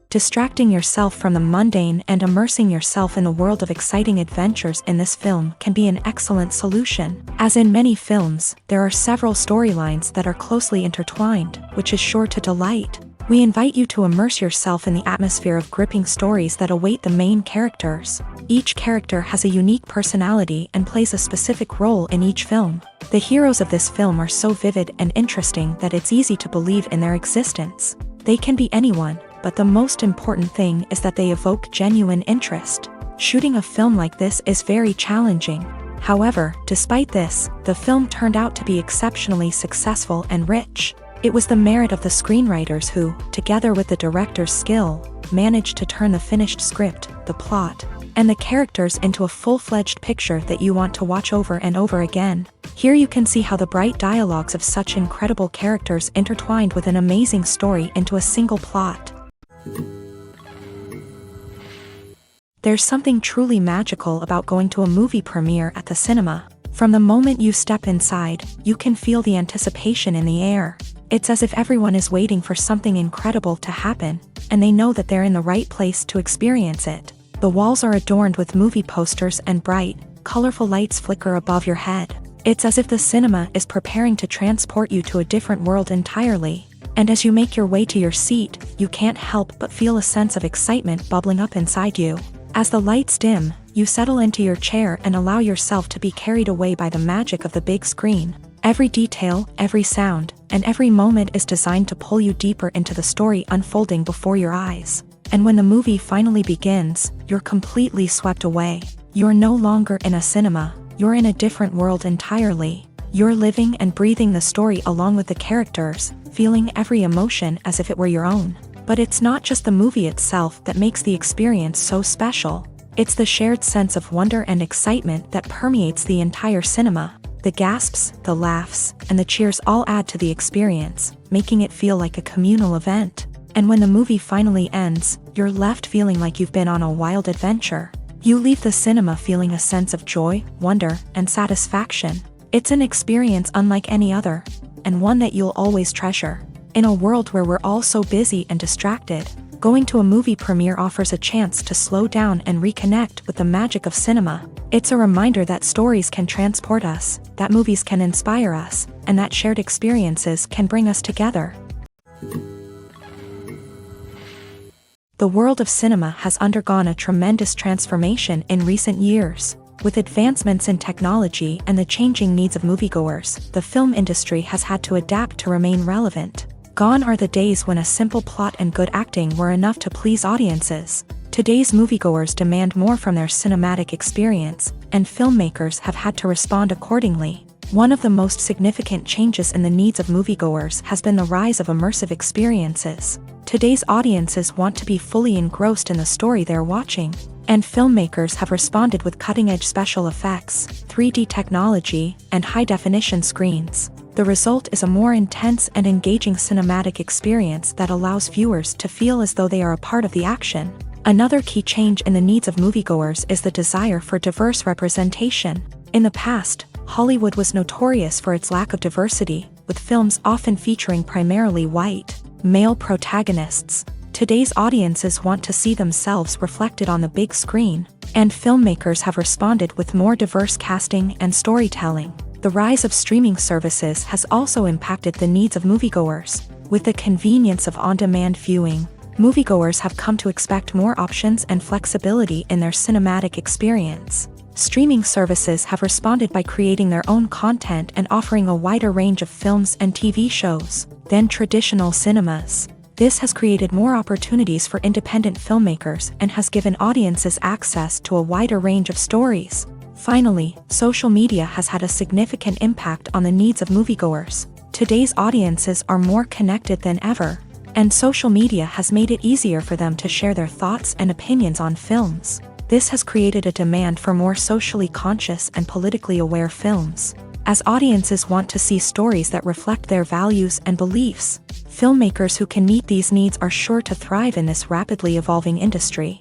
Distracting yourself from the mundane and immersing yourself in the world of exciting adventures in this film can be an excellent solution. As in many films, there are several storylines that are closely intertwined, which is sure to delight. We invite you to immerse yourself in the atmosphere of gripping stories that await the main characters. Each character has a unique personality and plays a specific role in each film. The heroes of this film are so vivid and interesting that it's easy to believe in their existence. They can be anyone, but the most important thing is that they evoke genuine interest. Shooting a film like this is very challenging. However, despite this, the film turned out to be exceptionally successful and rich. It was the merit of the screenwriters who, together with the director's skill, managed to turn the finished script, the plot, and the characters into a full-fledged picture that you want to watch over and over again. Here you can see how the bright dialogues of such incredible characters intertwined with an amazing story into a single plot. There's something truly magical about going to a movie premiere at the cinema. From the moment you step inside, you can feel the anticipation in the air. It's as if everyone is waiting for something incredible to happen, and they know that they're in the right place to experience it. The walls are adorned with movie posters and bright, colorful lights flicker above your head. It's as if the cinema is preparing to transport you to a different world entirely. And as you make your way to your seat, you can't help but feel a sense of excitement bubbling up inside you. As the lights dim, you settle into your chair and allow yourself to be carried away by the magic of the big screen. Every detail, every sound, and every moment is designed to pull you deeper into the story unfolding before your eyes. And when the movie finally begins, you're completely swept away. You're no longer in a cinema, you're in a different world entirely. You're living and breathing the story along with the characters, feeling every emotion as if it were your own. But it's not just the movie itself that makes the experience so special. It's the shared sense of wonder and excitement that permeates the entire cinema. The gasps, the laughs, and the cheers all add to the experience, making it feel like a communal event. And when the movie finally ends, you're left feeling like you've been on a wild adventure. You leave the cinema feeling a sense of joy, wonder, and satisfaction. It's an experience unlike any other, and one that you'll always treasure. In a world where we're all so busy and distracted, going to a movie premiere offers a chance to slow down and reconnect with the magic of cinema. It's a reminder that stories can transport us, that movies can inspire us, and that shared experiences can bring us together. The world of cinema has undergone a tremendous transformation in recent years. With advancements in technology and the changing needs of moviegoers, the film industry has had to adapt to remain relevant. Gone are the days when a simple plot and good acting were enough to please audiences. Today's moviegoers demand more from their cinematic experience, and filmmakers have had to respond accordingly. One of the most significant changes in the needs of moviegoers has been the rise of immersive experiences. Today's audiences want to be fully engrossed in the story they're watching, and filmmakers have responded with cutting-edge special effects, 3D technology, and high-definition screens. The result is a more intense and engaging cinematic experience that allows viewers to feel as though they are a part of the action. Another key change in the needs of moviegoers is the desire for diverse representation. In the past, Hollywood was notorious for its lack of diversity, with films often featuring primarily white, male protagonists. Today's audiences want to see themselves reflected on the big screen, and filmmakers have responded with more diverse casting and storytelling. The rise of streaming services has also impacted the needs of moviegoers. With the convenience of on-demand viewing, moviegoers have come to expect more options and flexibility in their cinematic experience. Streaming services have responded by creating their own content and offering a wider range of films and TV shows than traditional cinemas. This has created more opportunities for independent filmmakers and has given audiences access to a wider range of stories. Finally, social media has had a significant impact on the needs of moviegoers. Today's audiences are more connected than ever, and social media has made it easier for them to share their thoughts and opinions on films. This has created a demand for more socially conscious and politically aware films. As audiences want to see stories that reflect their values and beliefs, filmmakers who can meet these needs are sure to thrive in this rapidly evolving industry.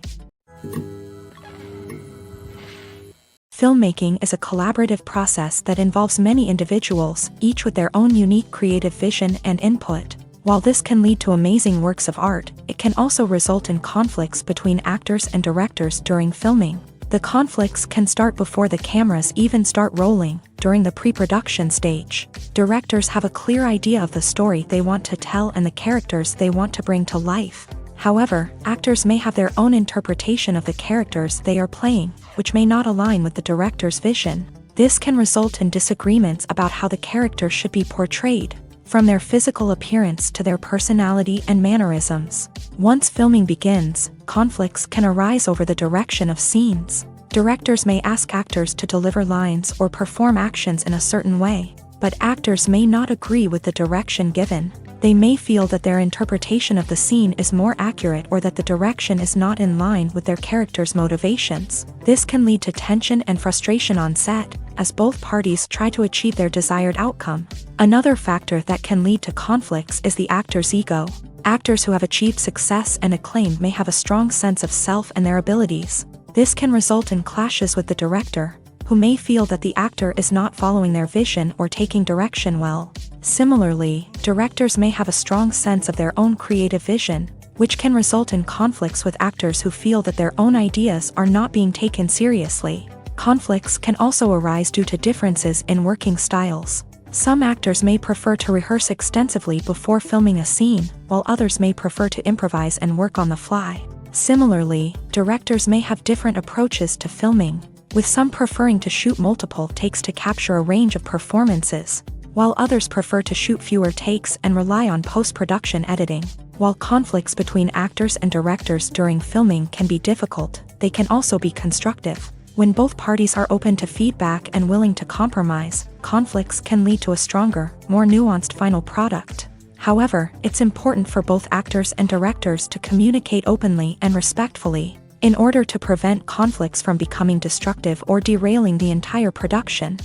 Filmmaking is a collaborative process that involves many individuals, each with their own unique creative vision and input. While this can lead to amazing works of art, it can also result in conflicts between actors and directors during filming. The conflicts can start before the cameras even start rolling, during the pre-production stage. Directors have a clear idea of the story they want to tell and the characters they want to bring to life. However, actors may have their own interpretation of the characters they are playing, which may not align with the director's vision. This can result in disagreements about how the character should be portrayed, from their physical appearance to their personality and mannerisms. Once filming begins, conflicts can arise over the direction of scenes. Directors may ask actors to deliver lines or perform actions in a certain way, but actors may not agree with the direction given. They may feel that their interpretation of the scene is more accurate or that the direction is not in line with their character's motivations. This can lead to tension and frustration on set, as both parties try to achieve their desired outcome. Another factor that can lead to conflicts is the actor's ego. Actors who have achieved success and acclaim may have a strong sense of self and their abilities. This can result in clashes with the director, who may feel that the actor is not following their vision or taking direction well. Similarly, directors may have a strong sense of their own creative vision, which can result in conflicts with actors who feel that their own ideas are not being taken seriously. Conflicts can also arise due to differences in working styles. Some actors may prefer to rehearse extensively before filming a scene, while others may prefer to improvise and work on the fly. Similarly, directors may have different approaches to filming, with some preferring to shoot multiple takes to capture a range of performances, while others prefer to shoot fewer takes and rely on post-production editing. While conflicts between actors and directors during filming can be difficult, they can also be constructive. When both parties are open to feedback and willing to compromise, conflicts can lead to a stronger, more nuanced final product. However, it's important for both actors and directors to communicate openly and respectfully, in order to prevent conflicts from becoming destructive or derailing the entire production.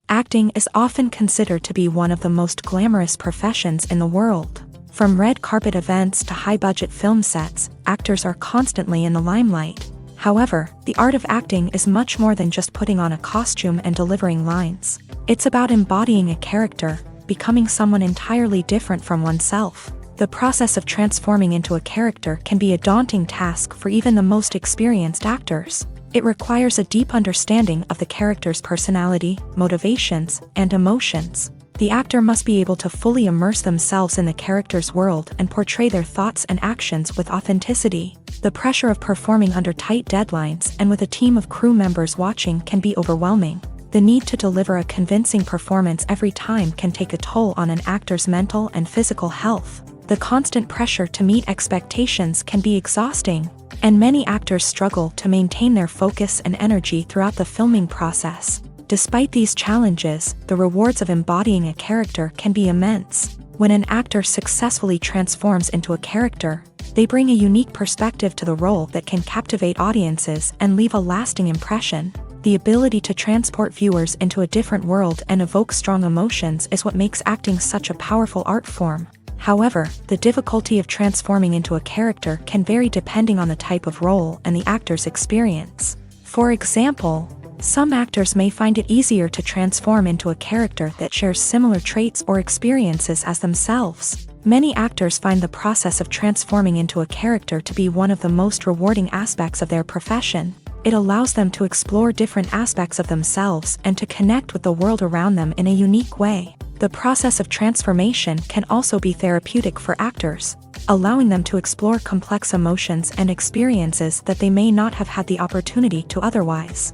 Acting is often considered to be one of the most glamorous professions in the world. From red carpet events to high-budget film sets, actors are constantly in the limelight. However, the art of acting is much more than just putting on a costume and delivering lines. It's about embodying a character, becoming someone entirely different from oneself. The process of transforming into a character can be a daunting task for even the most experienced actors. It requires a deep understanding of the character's personality, motivations, and emotions. The actor must be able to fully immerse themselves in the character's world and portray their thoughts and actions with authenticity. The pressure of performing under tight deadlines and with a team of crew members watching can be overwhelming. The need to deliver a convincing performance every time can take a toll on an actor's mental and physical health. The constant pressure to meet expectations can be exhausting, and many actors struggle to maintain their focus and energy throughout the filming process. Despite these challenges, the rewards of embodying a character can be immense. When an actor successfully transforms into a character, they bring a unique perspective to the role that can captivate audiences and leave a lasting impression. The ability to transport viewers into a different world and evoke strong emotions is what makes acting such a powerful art form. However, the difficulty of transforming into a character can vary depending on the type of role and the actor's experience. For example, some actors may find it easier to transform into a character that shares similar traits or experiences as themselves. Many actors find the process of transforming into a character to be one of the most rewarding aspects of their profession. It allows them to explore different aspects of themselves and to connect with the world around them in a unique way. The process of transformation can also be therapeutic for actors, allowing them to explore complex emotions and experiences that they may not have had the opportunity to otherwise.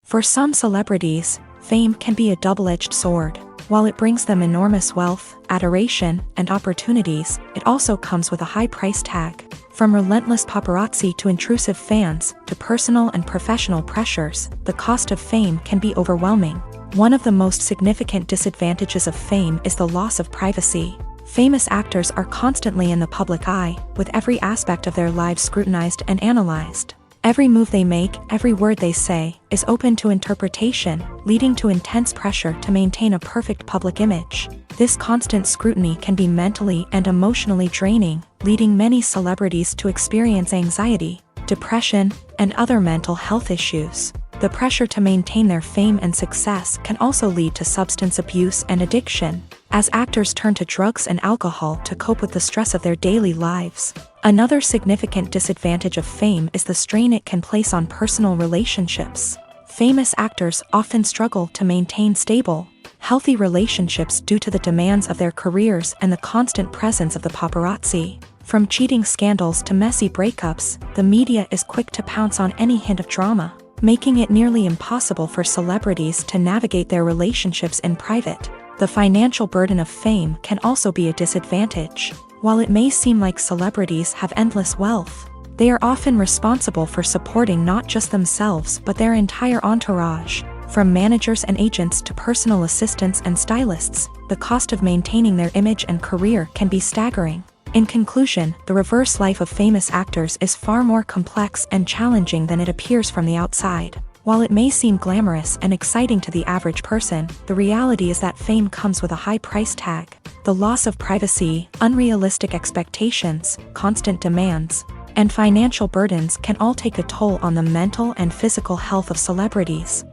For some celebrities, fame can be a double-edged sword. While it brings them enormous wealth, adoration, and opportunities, it also comes with a high price tag. From relentless paparazzi to intrusive fans, to personal and professional pressures, the cost of fame can be overwhelming. One of the most significant disadvantages of fame is the loss of privacy. Famous actors are constantly in the public eye, with every aspect of their lives scrutinized and analyzed. Every move they make, every word they say, is open to interpretation, leading to intense pressure to maintain a perfect public image. This constant scrutiny can be mentally and emotionally draining, leading many celebrities to experience anxiety, depression, and other mental health issues. The pressure to maintain their fame and success can also lead to substance abuse and addiction, as actors turn to drugs and alcohol to cope with the stress of their daily lives. Another significant disadvantage of fame is the strain it can place on personal relationships. Famous actors often struggle to maintain stable, healthy relationships due to the demands of their careers and the constant presence of the paparazzi. From cheating scandals to messy breakups, the media is quick to pounce on any hint of drama, making it nearly impossible for celebrities to navigate their relationships in private. The financial burden of fame can also be a disadvantage. While it may seem like celebrities have endless wealth, they are often responsible for supporting not just themselves but their entire entourage. From managers and agents to personal assistants and stylists, the cost of maintaining their image and career can be staggering. In conclusion, the reverse life of famous actors is far more complex and challenging than it appears from the outside. While it may seem glamorous and exciting to the average person, the reality is that fame comes with a high price tag. The loss of privacy, unrealistic expectations, constant demands, and financial burdens can all take a toll on the mental and physical health of celebrities.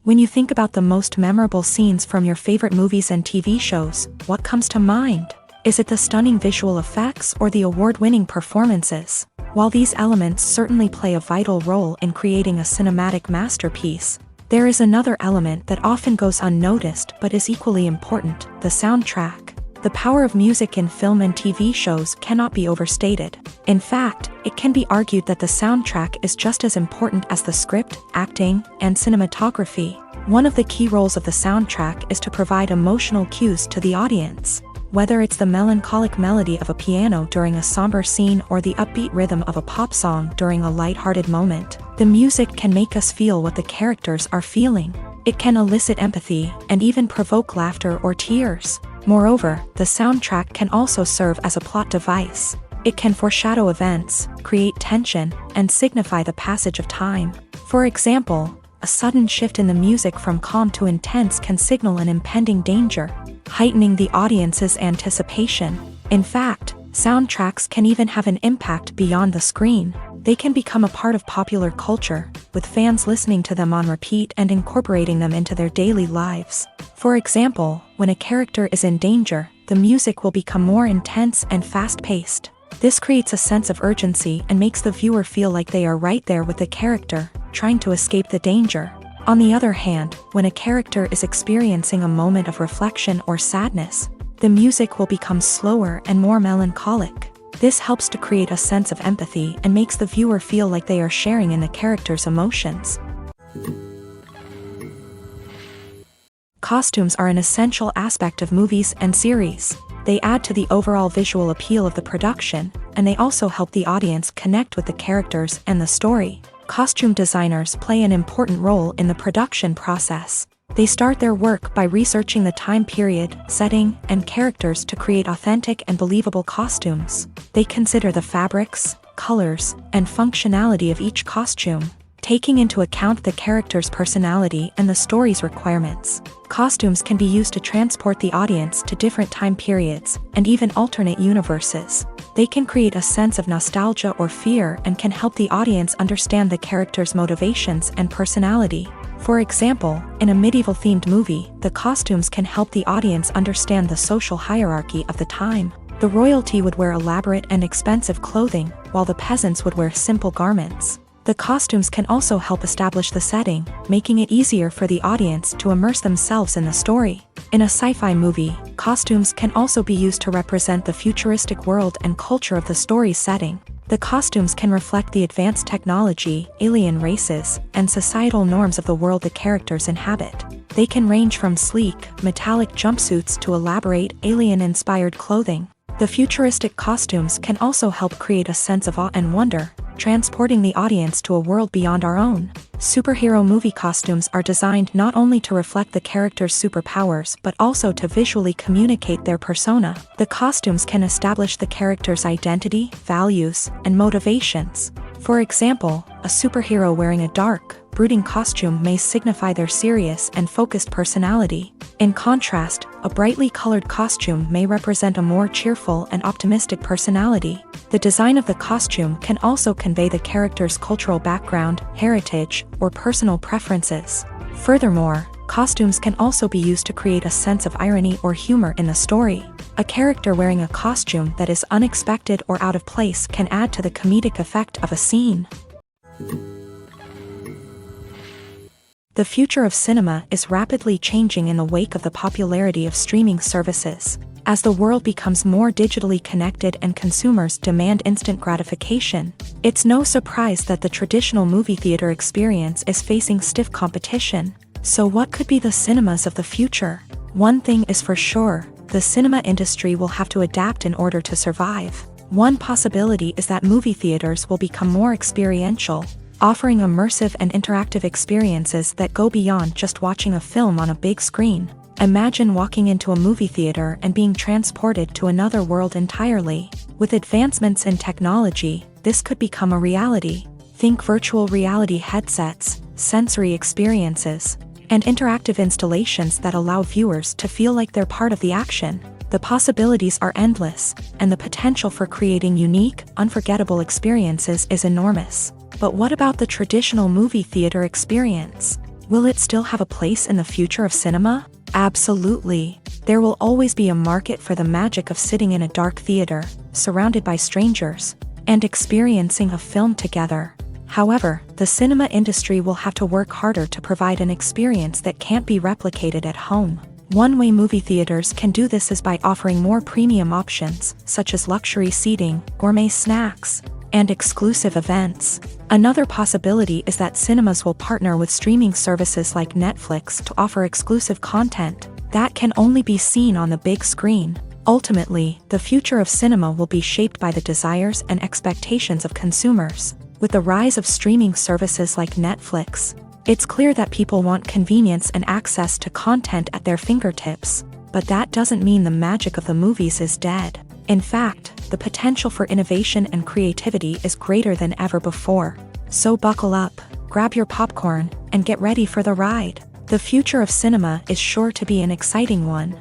When you think about the most memorable scenes from your favorite movies and TV shows, what comes to mind? Is it the stunning visual effects or the award-winning performances? While these elements certainly play a vital role in creating a cinematic masterpiece, there is another element that often goes unnoticed but is equally important: the soundtrack. The power of music in film and TV shows cannot be overstated. In fact, it can be argued that the soundtrack is just as important as the script, acting, and cinematography. One of the key roles of the soundtrack is to provide emotional cues to the audience. Whether it's the melancholic melody of a piano during a somber scene or the upbeat rhythm of a pop song during a lighthearted moment, the music can make us feel what the characters are feeling. It can elicit empathy and even provoke laughter or tears. Moreover, the soundtrack can also serve as a plot device. It can foreshadow events, create tension, and signify the passage of time. For example, a sudden shift in the music from calm to intense can signal an impending danger, heightening the audience's anticipation. In fact, soundtracks can even have an impact beyond the screen. They can become a part of popular culture, with fans listening to them on repeat and incorporating them into their daily lives. For example, when a character is in danger, the music will become more intense and fast-paced. This creates a sense of urgency and makes the viewer feel like they are right there with the character, trying to escape the danger. On the other hand, when a character is experiencing a moment of reflection or sadness, the music will become slower and more melancholic. This helps to create a sense of empathy and makes the viewer feel like they are sharing in the character's emotions. Costumes are an essential aspect of movies and series. They add to the overall visual appeal of the production, and they also help the audience connect with the characters and the story. Costume designers play an important role in the production process. They start their work by researching the time period, setting, and characters to create authentic and believable costumes. They consider the fabrics, colors, and functionality of each costume, taking into account the character's personality and the story's requirements. Costumes can be used to transport the audience to different time periods and even alternate universes. They can create a sense of nostalgia or fear and can help the audience understand the character's motivations and personality. For example, in a medieval-themed movie, the costumes can help the audience understand the social hierarchy of the time. The royalty would wear elaborate and expensive clothing, while the peasants would wear simple garments. The costumes can also help establish the setting, making it easier for the audience to immerse themselves in the story. In a sci-fi movie, costumes can also be used to represent the futuristic world and culture of the story's setting. The costumes can reflect the advanced technology, alien races, and societal norms of the world the characters inhabit. They can range from sleek, metallic jumpsuits to elaborate, alien-inspired clothing. The futuristic costumes can also help create a sense of awe and wonder, transporting the audience to a world beyond our own. Superhero movie costumes are designed not only to reflect the character's superpowers but also to visually communicate their persona. The costumes can establish the character's identity, values, and motivations. For example, a superhero wearing a dark, brooding costume may signify their serious and focused personality. In contrast, a brightly colored costume may represent a more cheerful and optimistic personality. The design of the costume can also convey the character's cultural background, heritage, or personal preferences. Furthermore, costumes can also be used to create a sense of irony or humor in the story. A character wearing a costume that is unexpected or out of place can add to the comedic effect of a scene. The future of cinema is rapidly changing in the wake of the popularity of streaming services. As the world becomes more digitally connected and consumers demand instant gratification, it's no surprise that the traditional movie theater experience is facing stiff competition. So what could be the cinemas of the future? One thing is for sure, the cinema industry will have to adapt in order to survive. One possibility is that movie theaters will become more experiential, offering immersive and interactive experiences that go beyond just watching a film on a big screen. Imagine walking into a movie theater and being transported to another world entirely. With advancements in technology, this could become a reality. Think virtual reality headsets, sensory experiences, and interactive installations that allow viewers to feel like they're part of the action. The possibilities are endless, and the potential for creating unique, unforgettable experiences is enormous. But what about the traditional movie theater experience? Will it still have a place in the future of cinema? Absolutely. There will always be a market for the magic of sitting in a dark theater, surrounded by strangers, and experiencing a film together. However, the cinema industry will have to work harder to provide an experience that can't be replicated at home. One way movie theaters can do this is by offering more premium options, such as luxury seating, gourmet snacks, and exclusive events. Another possibility is that cinemas will partner with streaming services like Netflix to offer exclusive content that can only be seen on the big screen. Ultimately, the future of cinema will be shaped by the desires and expectations of consumers. With the rise of streaming services like Netflix, it's clear that people want convenience and access to content at their fingertips. But that doesn't mean the magic of the movies is dead. In fact, the potential for innovation and creativity is greater than ever before. So buckle up, grab your popcorn, and get ready for the ride. The future of cinema is sure to be an exciting one.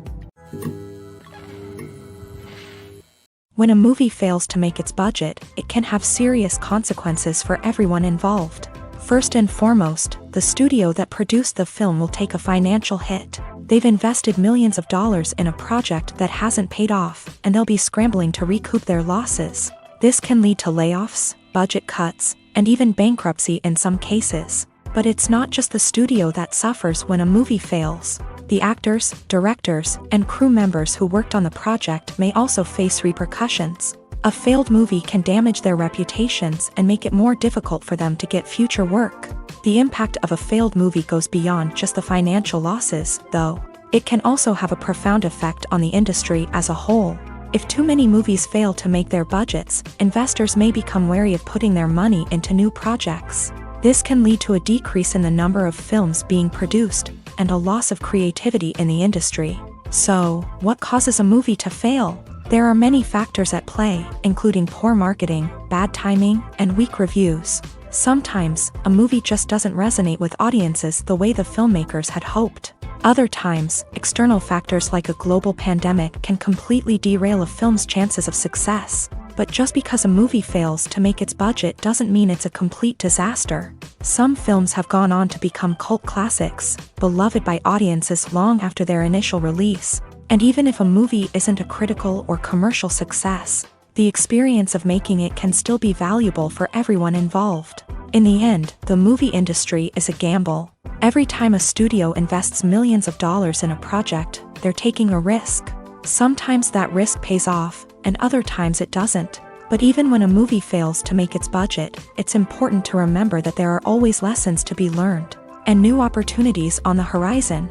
When a movie fails to make its budget, it can have serious consequences for everyone involved. First and foremost, the studio that produced the film will take a financial hit. They've invested millions of dollars in a project that hasn't paid off, and they'll be scrambling to recoup their losses. This can lead to layoffs, budget cuts, and even bankruptcy in some cases. But it's not just the studio that suffers when a movie fails. The actors, directors, and crew members who worked on the project may also face repercussions. A failed movie can damage their reputations and make it more difficult for them to get future work. The impact of a failed movie goes beyond just the financial losses, though. It can also have a profound effect on the industry as a whole. If too many movies fail to make their budgets, investors may become wary of putting their money into new projects. This can lead to a decrease in the number of films being produced, and a loss of creativity in the industry. So, what causes a movie to fail? There are many factors at play, including poor marketing, bad timing, and weak reviews. Sometimes, a movie just doesn't resonate with audiences the way the filmmakers had hoped. Other times, external factors like a global pandemic can completely derail a film's chances of success. But just because a movie fails to make its budget doesn't mean it's a complete disaster. Some films have gone on to become cult classics, beloved by audiences long after their initial release. And even if a movie isn't a critical or commercial success, the experience of making it can still be valuable for everyone involved. In the end, the movie industry is a gamble. Every time a studio invests millions of dollars in a project, they're taking a risk. Sometimes that risk pays off, and other times it doesn't. But even when a movie fails to make its budget, it's important to remember that there are always lessons to be learned, and new opportunities on the horizon.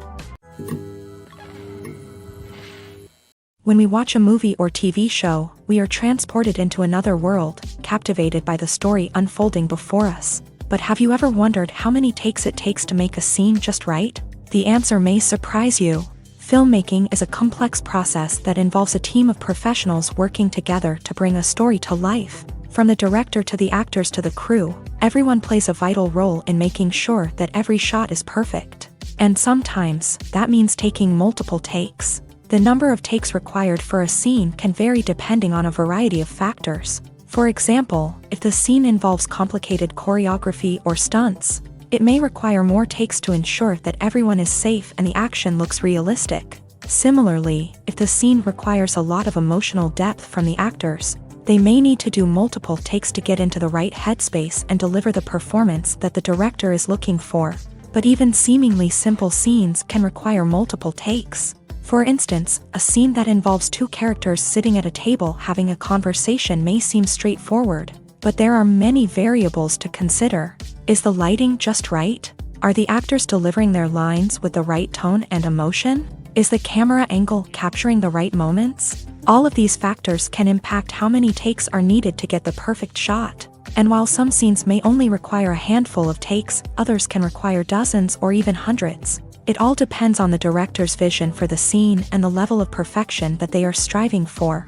When we watch a movie or TV show, we are transported into another world, captivated by the story unfolding before us. But have you ever wondered how many takes it takes to make a scene just right? The answer may surprise you. Filmmaking is a complex process that involves a team of professionals working together to bring a story to life. From the director to the actors to the crew, everyone plays a vital role in making sure that every shot is perfect. And sometimes, that means taking multiple takes. The number of takes required for a scene can vary depending on a variety of factors. For example, if the scene involves complicated choreography or stunts, it may require more takes to ensure that everyone is safe and the action looks realistic. Similarly, if the scene requires a lot of emotional depth from the actors, they may need to do multiple takes to get into the right headspace and deliver the performance that the director is looking for. But even seemingly simple scenes can require multiple takes. For instance, a scene that involves two characters sitting at a table having a conversation may seem straightforward, but there are many variables to consider. Is the lighting just right? Are the actors delivering their lines with the right tone and emotion? Is the camera angle capturing the right moments? All of these factors can impact how many takes are needed to get the perfect shot. And while some scenes may only require a handful of takes, others can require dozens or even hundreds. It all depends on the director's vision for the scene and the level of perfection that they are striving for.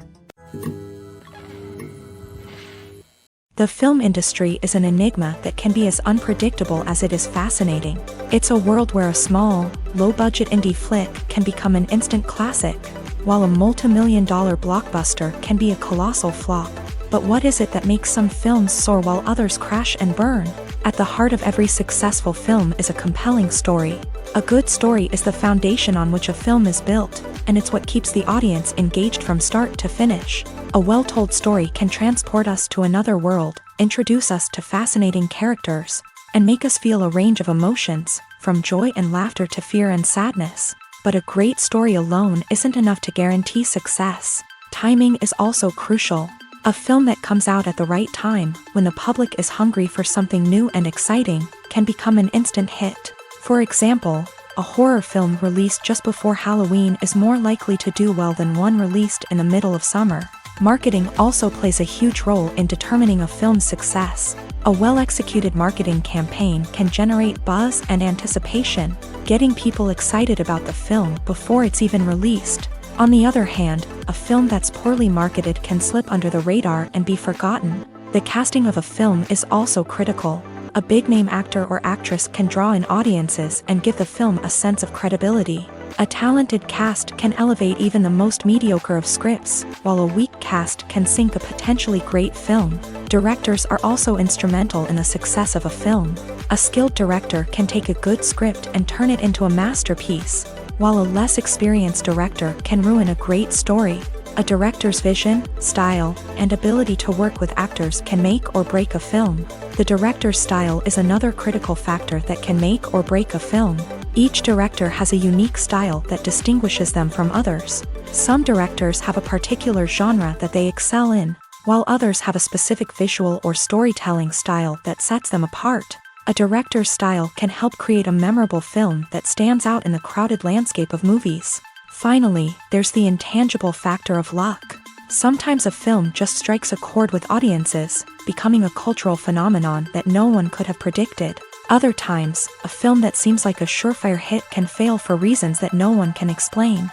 The film industry is an enigma that can be as unpredictable as it is fascinating. It's a world where a small, low-budget indie flick can become an instant classic, while a multi-million-dollar blockbuster can be a colossal flop. But what is it that makes some films soar while others crash and burn? At the heart of every successful film is a compelling story. A good story is the foundation on which a film is built, and it's what keeps the audience engaged from start to finish. A well-told story can transport us to another world, introduce us to fascinating characters, and make us feel a range of emotions, from joy and laughter to fear and sadness. But a great story alone isn't enough to guarantee success. Timing is also crucial. A film that comes out at the right time, when the public is hungry for something new and exciting, can become an instant hit. For example, a horror film released just before Halloween is more likely to do well than one released in the middle of summer. Marketing also plays a huge role in determining a film's success. A well-executed marketing campaign can generate buzz and anticipation, getting people excited about the film before it's even released. On the other hand, a film that's poorly marketed can slip under the radar and be forgotten. The casting of a film is also critical. A big-name actor or actress can draw in audiences and give the film a sense of credibility. A talented cast can elevate even the most mediocre of scripts, while a weak cast can sink a potentially great film. Directors are also instrumental in the success of a film. A skilled director can take a good script and turn it into a masterpiece, while a less experienced director can ruin a great story. A director's vision, style, and ability to work with actors can make or break a film. The director's style is another critical factor that can make or break a film. Each director has a unique style that distinguishes them from others. Some directors have a particular genre that they excel in, while others have a specific visual or storytelling style that sets them apart. A director's style can help create a memorable film that stands out in the crowded landscape of movies. Finally, there's the intangible factor of luck. Sometimes a film just strikes a chord with audiences, becoming a cultural phenomenon that no one could have predicted. Other times, a film that seems like a surefire hit can fail for reasons that no one can explain.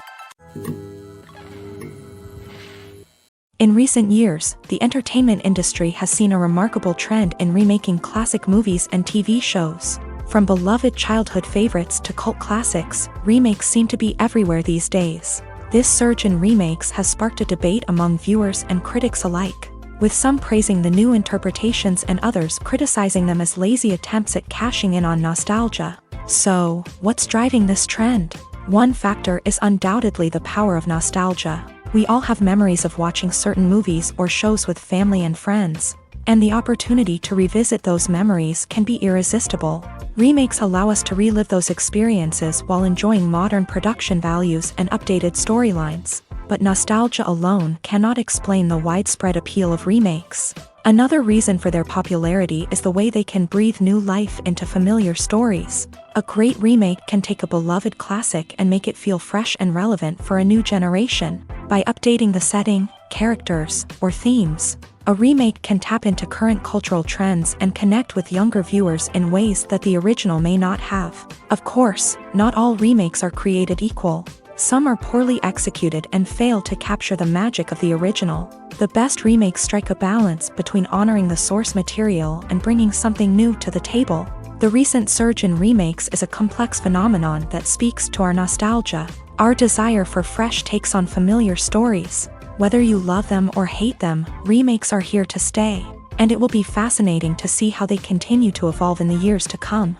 In recent years, the entertainment industry has seen a remarkable trend in remaking classic movies and TV shows. From beloved childhood favorites to cult classics, remakes seem to be everywhere these days. This surge in remakes has sparked a debate among viewers and critics alike, with some praising the new interpretations and others criticizing them as lazy attempts at cashing in on nostalgia. So, what's driving this trend? One factor is undoubtedly the power of nostalgia. We all have memories of watching certain movies or shows with family and friends, and the opportunity to revisit those memories can be irresistible. Remakes allow us to relive those experiences while enjoying modern production values and updated storylines. But nostalgia alone cannot explain the widespread appeal of remakes. Another reason for their popularity is the way they can breathe new life into familiar stories. A great remake can take a beloved classic and make it feel fresh and relevant for a new generation. By updating the setting, characters, or themes, a remake can tap into current cultural trends and connect with younger viewers in ways that the original may not have. Of course, not all remakes are created equal. Some are poorly executed and fail to capture the magic of the original. The best remakes strike a balance between honoring the source material and bringing something new to the table. The recent surge in remakes is a complex phenomenon that speaks to our nostalgia, our desire for fresh takes on familiar stories. Whether you love them or hate them, remakes are here to stay, and it will be fascinating to see how they continue to evolve in the years to come.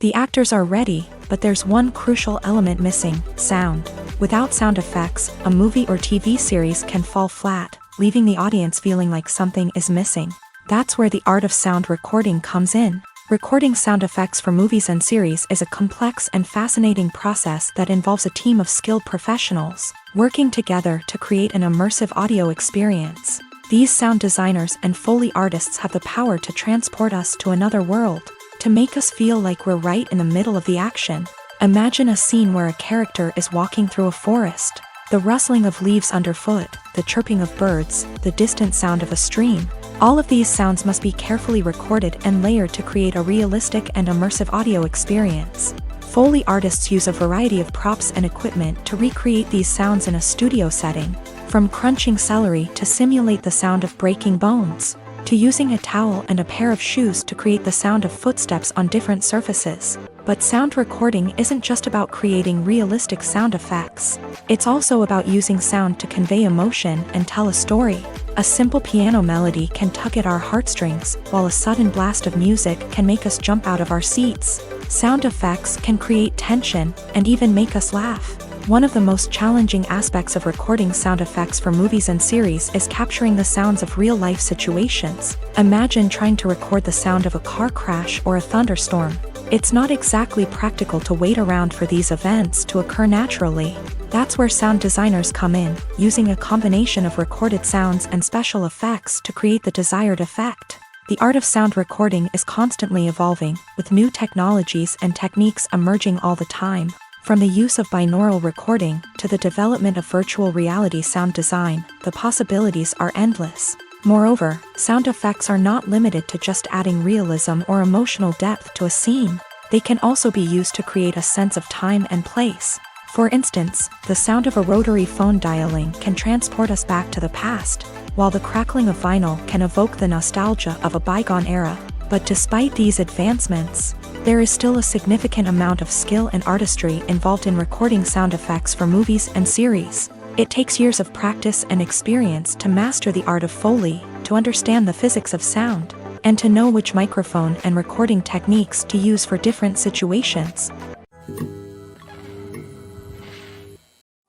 The actors are ready, but there's one crucial element missing: sound. Without sound effects, a movie or TV series can fall flat, leaving the audience feeling like something is missing. That's where the art of sound recording comes in. Recording sound effects for movies and series is a complex and fascinating process that involves a team of skilled professionals working together to create an immersive audio experience. These sound designers and Foley artists have the power to transport us to another world, to make us feel like we're right in the middle of the action. Imagine a scene where a character is walking through a forest. The rustling of leaves underfoot, the chirping of birds, the distant sound of a stream. All of these sounds must be carefully recorded and layered to create a realistic and immersive audio experience. Foley artists use a variety of props and equipment to recreate these sounds in a studio setting, from crunching celery to simulate the sound of breaking bones, to using a towel and a pair of shoes to create the sound of footsteps on different surfaces. But sound recording isn't just about creating realistic sound effects. It's also about using sound to convey emotion and tell a story. A simple piano melody can tug at our heartstrings, while a sudden blast of music can make us jump out of our seats. Sound effects can create tension and even make us laugh. One of the most challenging aspects of recording sound effects for movies and series is capturing the sounds of real-life situations. Imagine trying to record the sound of a car crash or a thunderstorm. It's not exactly practical to wait around for these events to occur naturally. That's where sound designers come in, using a combination of recorded sounds and special effects to create the desired effect. The art of sound recording is constantly evolving, with new technologies and techniques emerging all the time. From the use of binaural recording to the development of virtual reality sound design, the possibilities are endless. Moreover, sound effects are not limited to just adding realism or emotional depth to a scene. They can also be used to create a sense of time and place. For instance, the sound of a rotary phone dialing can transport us back to the past, while the crackling of vinyl can evoke the nostalgia of a bygone era. But despite these advancements, there is still a significant amount of skill and artistry involved in recording sound effects for movies and series. It takes years of practice and experience to master the art of Foley, to understand the physics of sound, and to know which microphone and recording techniques to use for different situations.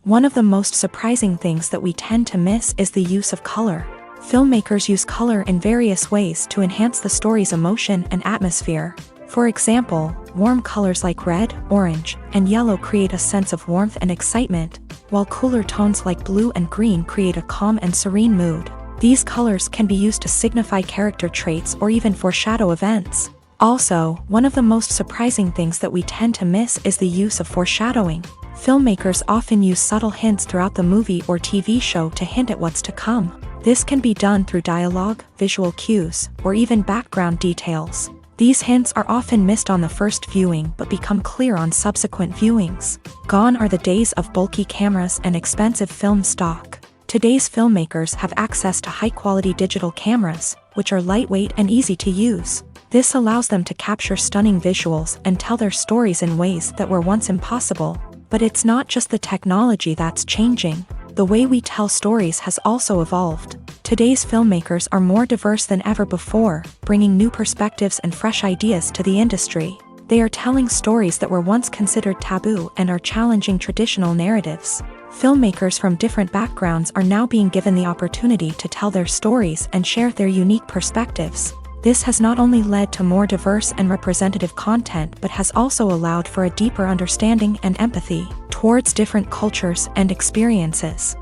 One of the most surprising things that we tend to miss is the use of color. Filmmakers use color in various ways to enhance the story's emotion and atmosphere. For example, warm colors like red, orange, and yellow create a sense of warmth and excitement, while cooler tones like blue and green create a calm and serene mood. These colors can be used to signify character traits or even foreshadow events. Also, one of the most surprising things that we tend to miss is the use of foreshadowing. Filmmakers often use subtle hints throughout the movie or TV show to hint at what's to come. This can be done through dialogue, visual cues, or even background details. These hints are often missed on the first viewing but become clear on subsequent viewings. Gone are the days of bulky cameras and expensive film stock. Today's filmmakers have access to high-quality digital cameras, which are lightweight and easy to use. This allows them to capture stunning visuals and tell their stories in ways that were once impossible. But it's not just the technology that's changing. The way we tell stories has also evolved. Today's filmmakers are more diverse than ever before, bringing new perspectives and fresh ideas to the industry. They are telling stories that were once considered taboo and are challenging traditional narratives. Filmmakers from different backgrounds are now being given the opportunity to tell their stories and share their unique perspectives. This has not only led to more diverse and representative content but has also allowed for a deeper understanding and empathy towards different cultures and experiences.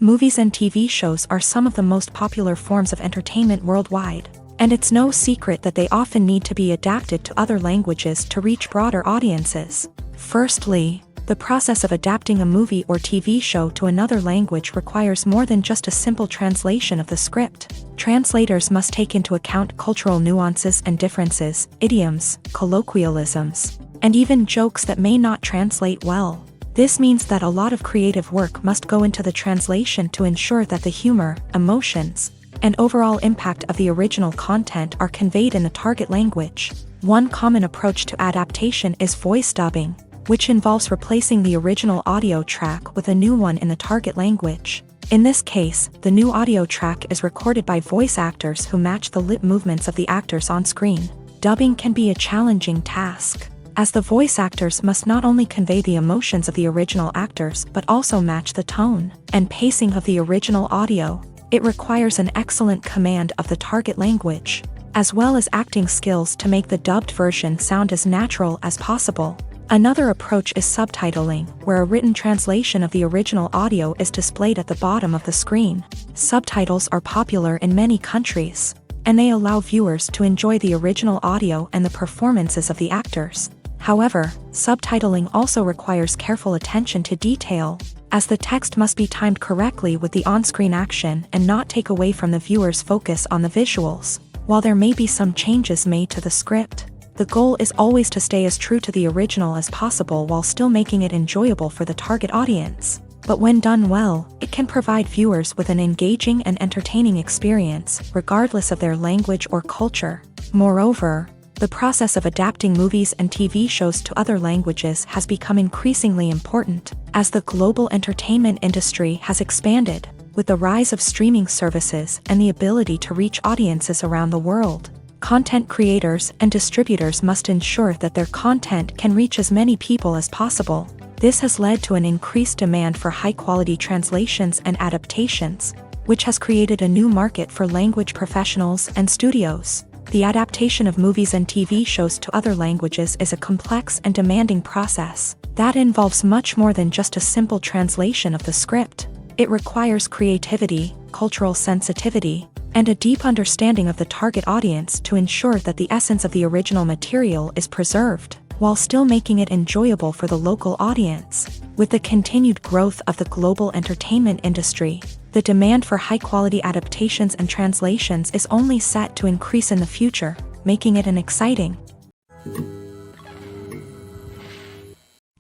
Movies and TV shows are some of the most popular forms of entertainment worldwide, and it's no secret that they often need to be adapted to other languages to reach broader audiences. Firstly, the process of adapting a movie or TV show to another language requires more than just a simple translation of the script. Translators must take into account cultural nuances and differences, idioms, colloquialisms, and even jokes that may not translate well. This means that a lot of creative work must go into the translation to ensure that the humor, emotions, and overall impact of the original content are conveyed in the target language. One common approach to adaptation is voice dubbing, which involves replacing the original audio track with a new one in the target language. In this case, the new audio track is recorded by voice actors who match the lip movements of the actors on screen. Dubbing can be a challenging task, as the voice actors must not only convey the emotions of the original actors but also match the tone and pacing of the original audio. It requires an excellent command of the target language, as well as acting skills to make the dubbed version sound as natural as possible. Another approach is subtitling, where a written translation of the original audio is displayed at the bottom of the screen. Subtitles are popular in many countries, and they allow viewers to enjoy the original audio and the performances of the actors. However, subtitling also requires careful attention to detail, as the text must be timed correctly with the on-screen action and not take away from the viewer's focus on the visuals. While there may be some changes made to the script, the goal is always to stay as true to the original as possible while still making it enjoyable for the target audience. But when done well, it can provide viewers with an engaging and entertaining experience, regardless of their language or culture. Moreover, the process of adapting movies and TV shows to other languages has become increasingly important, as the global entertainment industry has expanded, with the rise of streaming services and the ability to reach audiences around the world. Content creators and distributors must ensure that their content can reach as many people as possible. This has led to an increased demand for high-quality translations and adaptations, which has created a new market for language professionals and studios. The adaptation of movies and TV shows to other languages is a complex and demanding process that involves much more than just a simple translation of the script. It requires creativity, cultural sensitivity, and a deep understanding of the target audience to ensure that the essence of the original material is preserved, while still making it enjoyable for the local audience. With the continued growth of the global entertainment industry, the demand for high-quality adaptations and translations is only set to increase in the future, making it an exciting.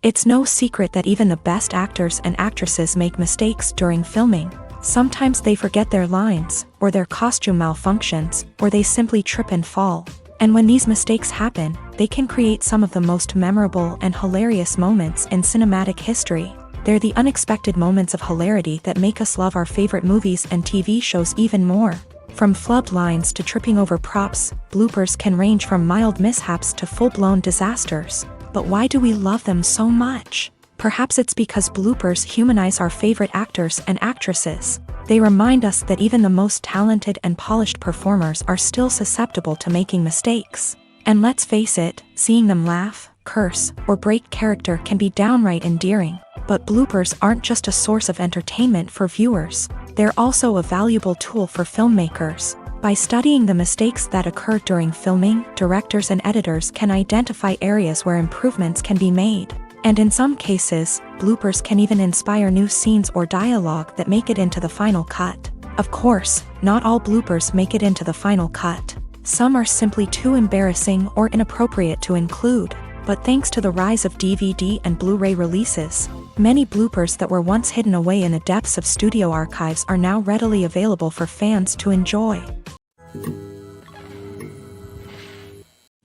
It's no secret that even the best actors and actresses make mistakes during filming. Sometimes they forget their lines, or their costume malfunctions, or they simply trip and fall. And when these mistakes happen, they can create some of the most memorable and hilarious moments in cinematic history. They're the unexpected moments of hilarity that make us love our favorite movies and TV shows even more. From flubbed lines to tripping over props, bloopers can range from mild mishaps to full-blown disasters. But why do we love them so much? Perhaps it's because bloopers humanize our favorite actors and actresses. They remind us that even the most talented and polished performers are still susceptible to making mistakes. And let's face it, seeing them laugh, curse, or break character can be downright endearing. But bloopers aren't just a source of entertainment for viewers. They're also a valuable tool for filmmakers. By studying the mistakes that occur during filming, directors and editors can identify areas where improvements can be made. And in some cases, bloopers can even inspire new scenes or dialogue that make it into the final cut. Of course, not all bloopers make it into the final cut. Some are simply too embarrassing or inappropriate to include. But thanks to the rise of DVD and Blu-ray releases, many bloopers that were once hidden away in the depths of studio archives are now readily available for fans to enjoy.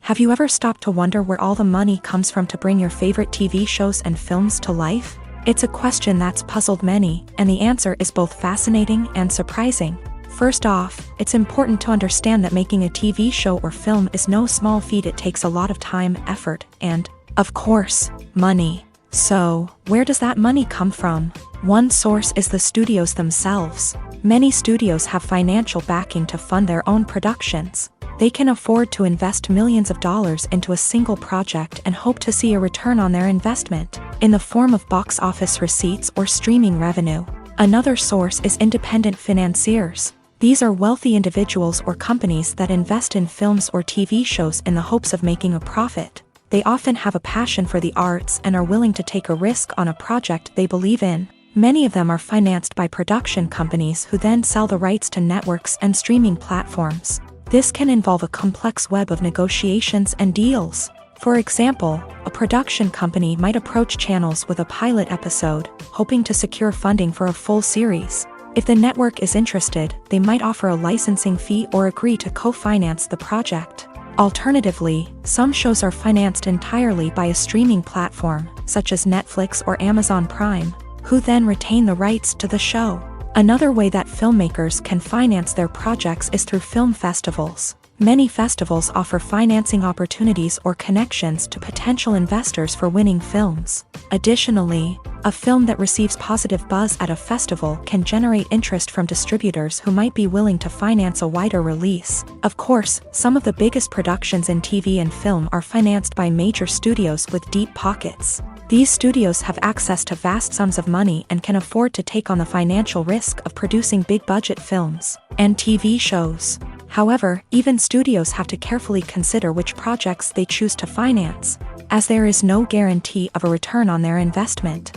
Have you ever stopped to wonder where all the money comes from to bring your favorite TV shows and films to life? It's a question that's puzzled many, and the answer is both fascinating and surprising. First off, it's important to understand that making a TV show or film is no small feat. It takes a lot of time, effort, and, of course, money. So, where does that money come from? One source is the studios themselves. Many studios have financial backing to fund their own productions. They can afford to invest millions of dollars into a single project and hope to see a return on their investment, in the form of box office receipts or streaming revenue. Another source is independent financiers. These are wealthy individuals or companies that invest in films or TV shows in the hopes of making a profit. They often have a passion for the arts and are willing to take a risk on a project they believe in. Many of them are financed by production companies who then sell the rights to networks and streaming platforms. This can involve a complex web of negotiations and deals. For example, a production company might approach channels with a pilot episode, hoping to secure funding for a full series. If the network is interested, they might offer a licensing fee or agree to co-finance the project. Alternatively, some shows are financed entirely by a streaming platform, such as Netflix or Amazon Prime, who then retain the rights to the show. Another way that filmmakers can finance their projects is through film festivals. Many festivals offer financing opportunities or connections to potential investors for winning films. Additionally, a film that receives positive buzz at a festival can generate interest from distributors who might be willing to finance a wider release. Of course, some of the biggest productions in TV and film are financed by major studios with deep pockets. These studios have access to vast sums of money and can afford to take on the financial risk of producing big-budget films and TV shows. However, even studios have to carefully consider which projects they choose to finance, as there is no guarantee of a return on their investment.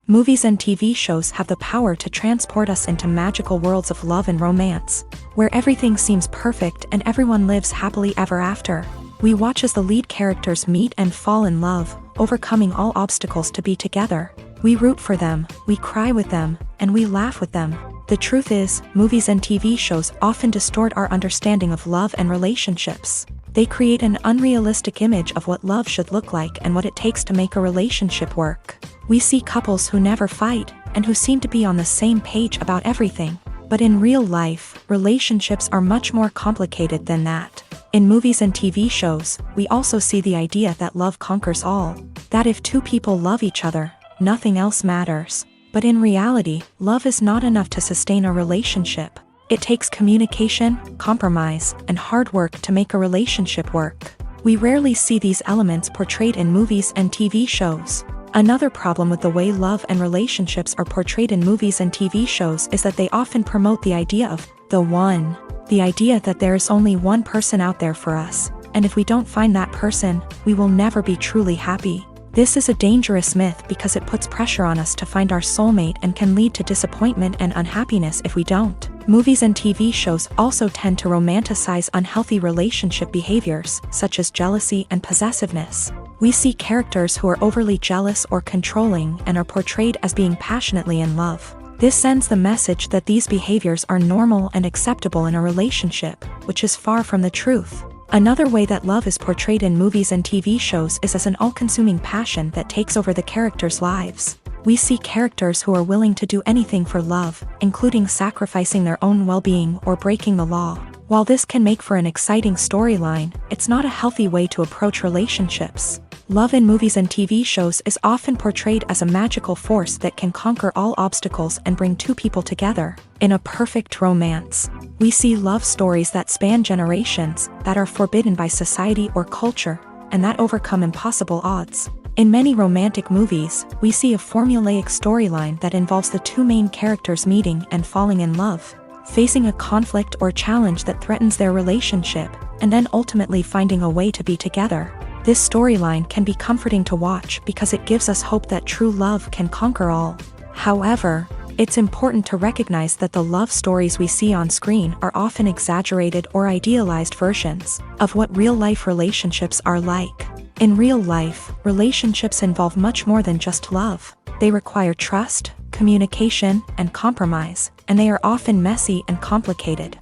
Movies and TV shows have the power to transport us into magical worlds of love and romance, where everything seems perfect and everyone lives happily ever after. We watch as the lead characters meet and fall in love, overcoming all obstacles to be together. We root for them, we cry with them, and we laugh with them. The truth is, movies and TV shows often distort our understanding of love and relationships. They create an unrealistic image of what love should look like and what it takes to make a relationship work. We see couples who never fight, and who seem to be on the same page about everything. But in real life, relationships are much more complicated than that. In movies and TV shows, we also see the idea that love conquers all. That if two people love each other, nothing else matters. But in reality, love is not enough to sustain a relationship. It takes communication, compromise, and hard work to make a relationship work. We rarely see these elements portrayed in movies and TV shows. Another problem with the way love and relationships are portrayed in movies and TV shows is that they often promote the idea of the one. The idea that there is only one person out there for us, and if we don't find that person, we will never be truly happy. This is a dangerous myth because it puts pressure on us to find our soulmate and can lead to disappointment and unhappiness if we don't. Movies and TV shows also tend to romanticize unhealthy relationship behaviors, such as jealousy and possessiveness. We see characters who are overly jealous or controlling and are portrayed as being passionately in love. This sends the message that these behaviors are normal and acceptable in a relationship, which is far from the truth. Another way that love is portrayed in movies and TV shows is as an all-consuming passion that takes over the characters' lives. We see characters who are willing to do anything for love, including sacrificing their own well-being or breaking the law. While this can make for an exciting storyline, it's not a healthy way to approach relationships. Love in movies and TV shows is often portrayed as a magical force that can conquer all obstacles and bring two people together. In a perfect romance, we see love stories that span generations, that are forbidden by society or culture, and that overcome impossible odds. In many romantic movies, we see a formulaic storyline that involves the two main characters meeting and falling in love, facing a conflict or challenge that threatens their relationship, and then ultimately finding a way to be together. This storyline can be comforting to watch because it gives us hope that true love can conquer all. However, it's important to recognize that the love stories we see on screen are often exaggerated or idealized versions of what real-life relationships are like. In real life, relationships involve much more than just love. They require trust, communication, and compromise, and they are often messy and complicated.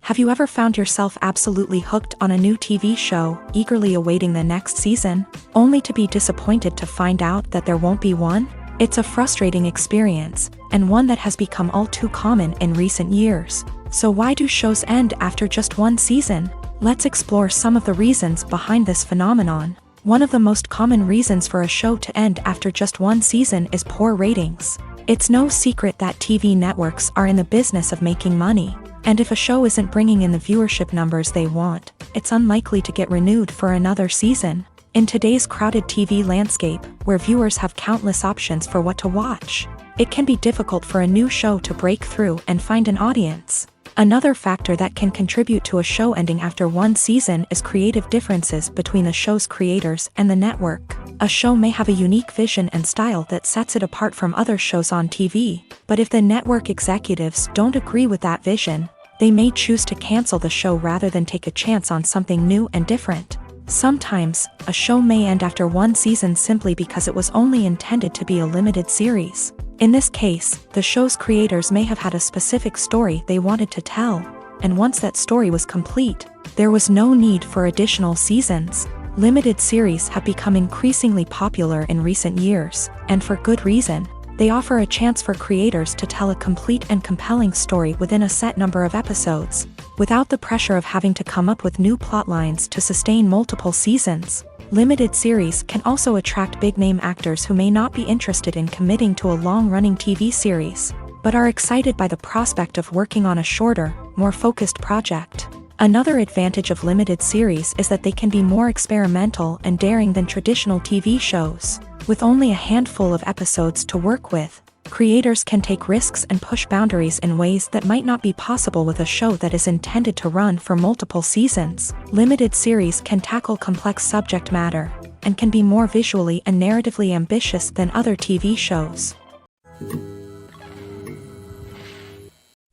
Have you ever found yourself absolutely hooked on a new TV show, eagerly awaiting the next season, only to be disappointed to find out that there won't be one? It's a frustrating experience, and one that has become all too common in recent years. So why do shows end after just one season? Let's explore some of the reasons behind this phenomenon. One of the most common reasons for a show to end after just one season is poor ratings. It's no secret that TV networks are in the business of making money. And if a show isn't bringing in the viewership numbers they want, it's unlikely to get renewed for another season. In today's crowded TV landscape, where viewers have countless options for what to watch, it can be difficult for a new show to break through and find an audience. Another factor that can contribute to a show ending after one season is creative differences between the show's creators and the network. A show may have a unique vision and style that sets it apart from other shows on TV, but if the network executives don't agree with that vision, they may choose to cancel the show rather than take a chance on something new and different. Sometimes, a show may end after one season simply because it was only intended to be a limited series. In this case, the show's creators may have had a specific story they wanted to tell, and once that story was complete, there was no need for additional seasons. Limited series have become increasingly popular in recent years, and for good reason. They offer a chance for creators to tell a complete and compelling story within a set number of episodes, without the pressure of having to come up with new plotlines to sustain multiple seasons. Limited series can also attract big-name actors who may not be interested in committing to a long-running TV series, but are excited by the prospect of working on a shorter, more focused project. Another advantage of limited series is that they can be more experimental and daring than traditional TV shows. With only a handful of episodes to work with, creators can take risks and push boundaries in ways that might not be possible with a show that is intended to run for multiple seasons. Limited series can tackle complex subject matter, and can be more visually and narratively ambitious than other TV shows.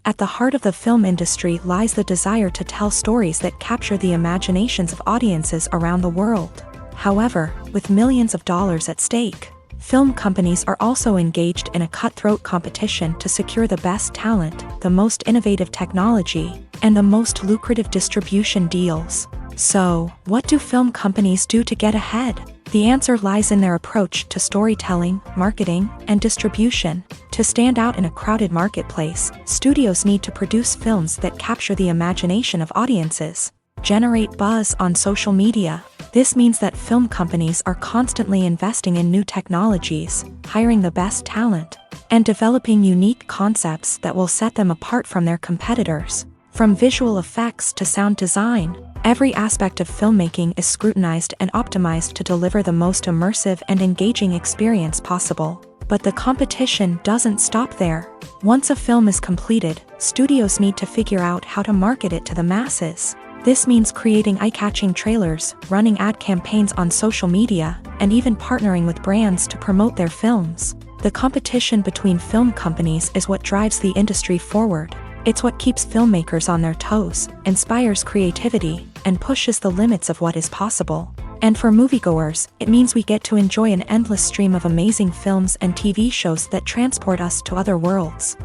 At the heart of the film industry lies the desire to tell stories that capture the imaginations of audiences around the world. However, with millions of dollars at stake, film companies are also engaged in a cutthroat competition to secure the best talent, the most innovative technology, and the most lucrative distribution deals. So, what do film companies do to get ahead? The answer lies in their approach to storytelling, marketing, and distribution. To stand out in a crowded marketplace, studios need to produce films that capture the imagination of audiences, generate buzz on social media. This means that film companies are constantly investing in new technologies, hiring the best talent, and developing unique concepts that will set them apart from their competitors. From visual effects to sound design, every aspect of filmmaking is scrutinized and optimized to deliver the most immersive and engaging experience possible. But the competition doesn't stop there. Once a film is completed, studios need to figure out how to market it to the masses. This means creating eye-catching trailers, running ad campaigns on social media, and even partnering with brands to promote their films. The competition between film companies is what drives the industry forward. It's what keeps filmmakers on their toes, inspires creativity, and pushes the limits of what is possible. And for moviegoers, it means we get to enjoy an endless stream of amazing films and TV shows that transport us to other worlds.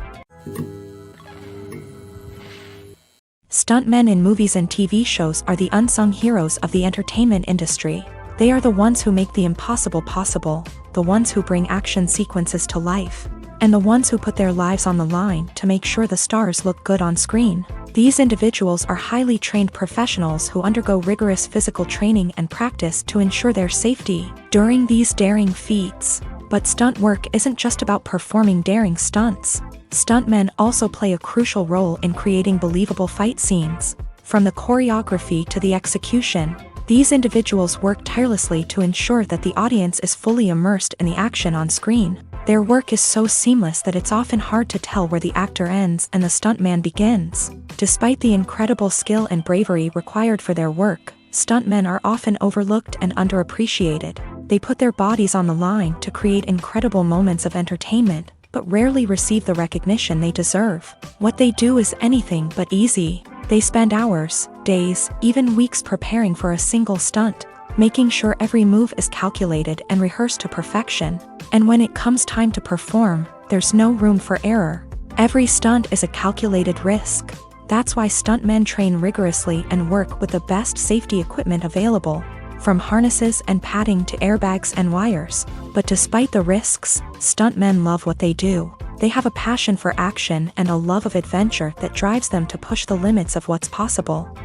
Stuntmen in movies and TV shows are the unsung heroes of the entertainment industry. They are the ones who make the impossible possible, the ones who bring action sequences to life, and the ones who put their lives on the line to make sure the stars look good on screen. These individuals are highly trained professionals who undergo rigorous physical training and practice to ensure their safety during these daring feats. But stunt work isn't just about performing daring stunts. Stuntmen also play a crucial role in creating believable fight scenes. From the choreography to the execution, these individuals work tirelessly to ensure that the audience is fully immersed in the action on screen. Their work is so seamless that it's often hard to tell where the actor ends and the stuntman begins. Despite the incredible skill and bravery required for their work, stuntmen are often overlooked and underappreciated. They put their bodies on the line to create incredible moments of entertainment, but rarely receive the recognition they deserve. What they do is anything but easy. They spend hours, days, even weeks preparing for a single stunt, making sure every move is calculated and rehearsed to perfection. And when it comes time to perform, there's no room for error. Every stunt is a calculated risk. That's why stuntmen train rigorously and work with the best safety equipment available, from harnesses and padding to airbags and wires. But despite the risks, stuntmen love what they do. They have a passion for action and a love of adventure that drives them to push the limits of what's possible.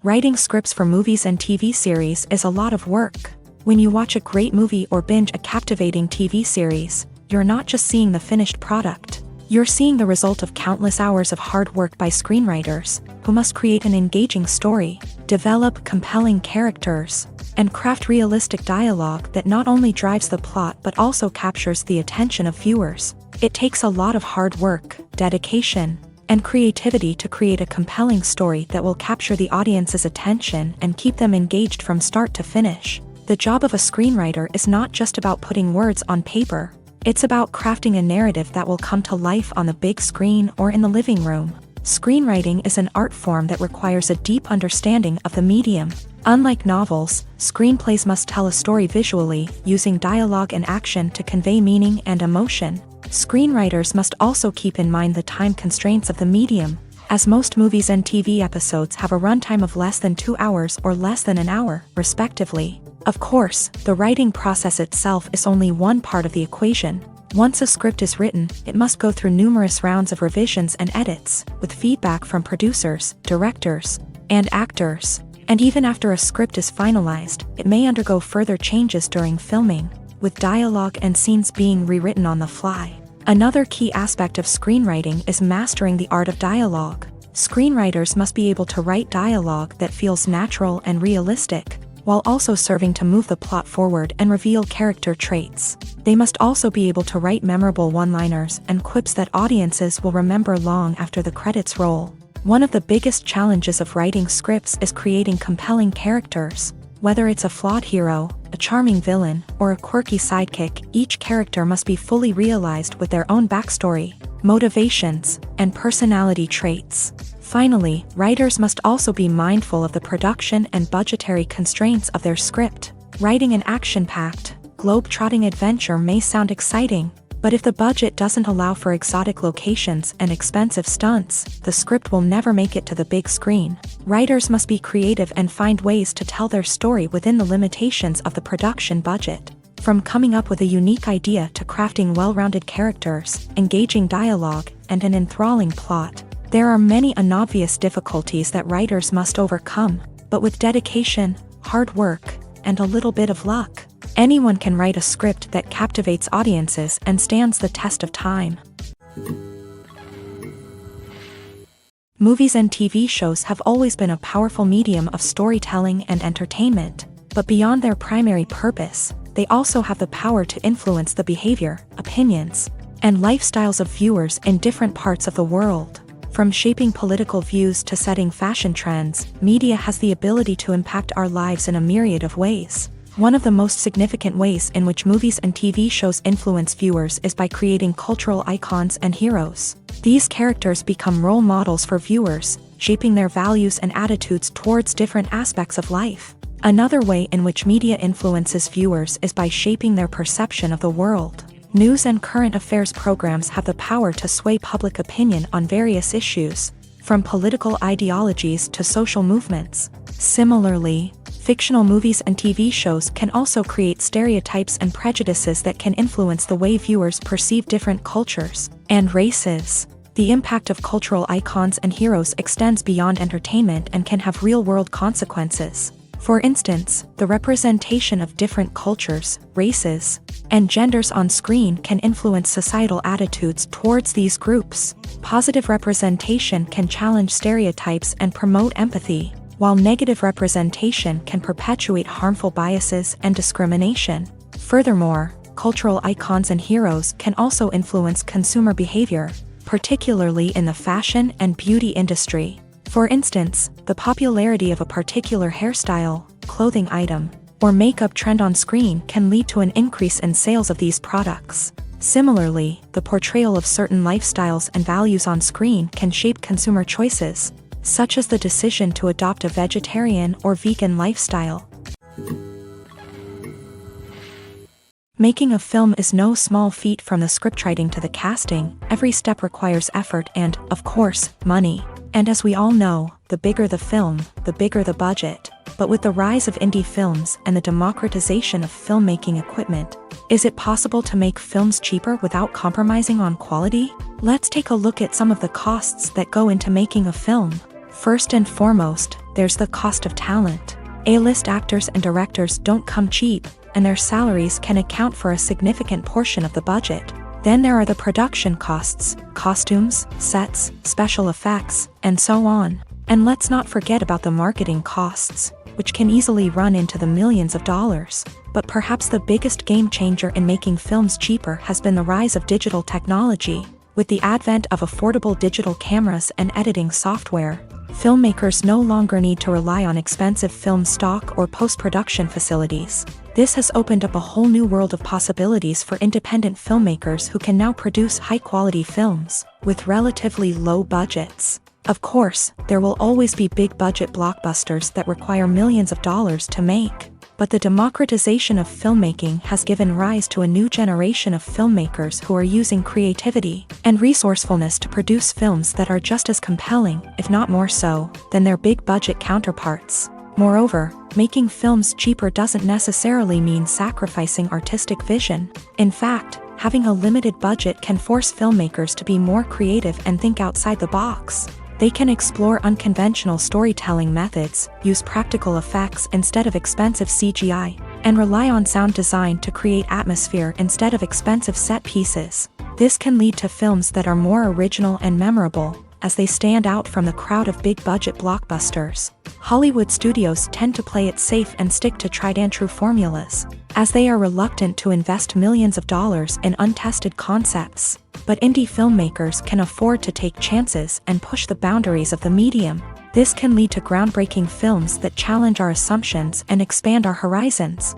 Writing scripts for movies and TV series is a lot of work. When you watch a great movie or binge a captivating TV series, you're not just seeing the finished product. You're seeing the result of countless hours of hard work by screenwriters, who must create an engaging story, develop compelling characters, and craft realistic dialogue that not only drives the plot but also captures the attention of viewers. It takes a lot of hard work, dedication, and creativity to create a compelling story that will capture the audience's attention and keep them engaged from start to finish. The job of a screenwriter is not just about putting words on paper. It's about crafting a narrative that will come to life on the big screen or in the living room. Screenwriting is an art form that requires a deep understanding of the medium. Unlike novels, screenplays must tell a story visually, using dialogue and action to convey meaning and emotion. Screenwriters must also keep in mind the time constraints of the medium, as most movies and TV episodes have a runtime of less than 2 hours or less than an hour, respectively. Of course, the writing process itself is only one part of the equation. Once a script is written, it must go through numerous rounds of revisions and edits, with feedback from producers, directors, and actors. And even after a script is finalized, it may undergo further changes during filming, with dialogue and scenes being rewritten on the fly. Another key aspect of screenwriting is mastering the art of dialogue. Screenwriters must be able to write dialogue that feels natural and realistic, while also serving to move the plot forward and reveal character traits. They must also be able to write memorable one-liners and quips that audiences will remember long after the credits roll. One of the biggest challenges of writing scripts is creating compelling characters. Whether it's a flawed hero, a charming villain, or a quirky sidekick, each character must be fully realized with their own backstory, motivations, and personality traits. Finally, writers must also be mindful of the production and budgetary constraints of their script. Writing an action-packed, globe-trotting adventure may sound exciting, but if the budget doesn't allow for exotic locations and expensive stunts, the script will never make it to the big screen. Writers must be creative and find ways to tell their story within the limitations of the production budget. From coming up with a unique idea to crafting well-rounded characters, engaging dialogue, and an enthralling plot, there are many unobvious difficulties that writers must overcome, but with dedication, hard work, and a little bit of luck, anyone can write a script that captivates audiences and stands the test of time. Movies and TV shows have always been a powerful medium of storytelling and entertainment, but beyond their primary purpose, they also have the power to influence the behavior, opinions, and lifestyles of viewers in different parts of the world. From shaping political views to setting fashion trends, media has the ability to impact our lives in a myriad of ways. One of the most significant ways in which movies and TV shows influence viewers is by creating cultural icons and heroes. These characters become role models for viewers, shaping their values and attitudes towards different aspects of life. Another way in which media influences viewers is by shaping their perception of the world. News and current affairs programs have the power to sway public opinion on various issues, from political ideologies to social movements. Similarly, fictional movies and TV shows can also create stereotypes and prejudices that can influence the way viewers perceive different cultures and races. The impact of cultural icons and heroes extends beyond entertainment and can have real-world consequences. For instance, the representation of different cultures, races, and genders on screen can influence societal attitudes towards these groups. Positive representation can challenge stereotypes and promote empathy, while negative representation can perpetuate harmful biases and discrimination. Furthermore, cultural icons and heroes can also influence consumer behavior, particularly in the fashion and beauty industry. For instance, the popularity of a particular hairstyle, clothing item, or makeup trend on screen can lead to an increase in sales of these products. Similarly, the portrayal of certain lifestyles and values on screen can shape consumer choices, such as the decision to adopt a vegetarian or vegan lifestyle. Making a film is no small feat. From the scriptwriting to the casting, every step requires effort and, of course, money. And as we all know, the bigger the film, the bigger the budget. But with the rise of indie films and the democratization of filmmaking equipment, is it possible to make films cheaper without compromising on quality? Let's take a look at some of the costs that go into making a film. First and foremost, there's the cost of talent. A-list actors and directors don't come cheap, and their salaries can account for a significant portion of the budget. Then there are the production costs, costumes, sets, special effects, and so on. And let's not forget about the marketing costs, which can easily run into the millions of dollars. But perhaps the biggest game changer in making films cheaper has been the rise of digital technology. With the advent of affordable digital cameras and editing software, filmmakers no longer need to rely on expensive film stock or post-production facilities. This has opened up a whole new world of possibilities for independent filmmakers who can now produce high-quality films with relatively low budgets. Of course, there will always be big-budget blockbusters that require millions of dollars to make. But the democratization of filmmaking has given rise to a new generation of filmmakers who are using creativity and resourcefulness to produce films that are just as compelling, if not more so, than their big-budget counterparts. Moreover, making films cheaper doesn't necessarily mean sacrificing artistic vision. In fact, having a limited budget can force filmmakers to be more creative and think outside the box. They can explore unconventional storytelling methods, use practical effects instead of expensive CGI, and rely on sound design to create atmosphere instead of expensive set pieces. This can lead to films that are more original and memorable, as they stand out from the crowd of big-budget blockbusters. Hollywood studios tend to play it safe and stick to tried-and-true formulas, as they are reluctant to invest millions of dollars in untested concepts. But indie filmmakers can afford to take chances and push the boundaries of the medium. This can lead to groundbreaking films that challenge our assumptions and expand our horizons.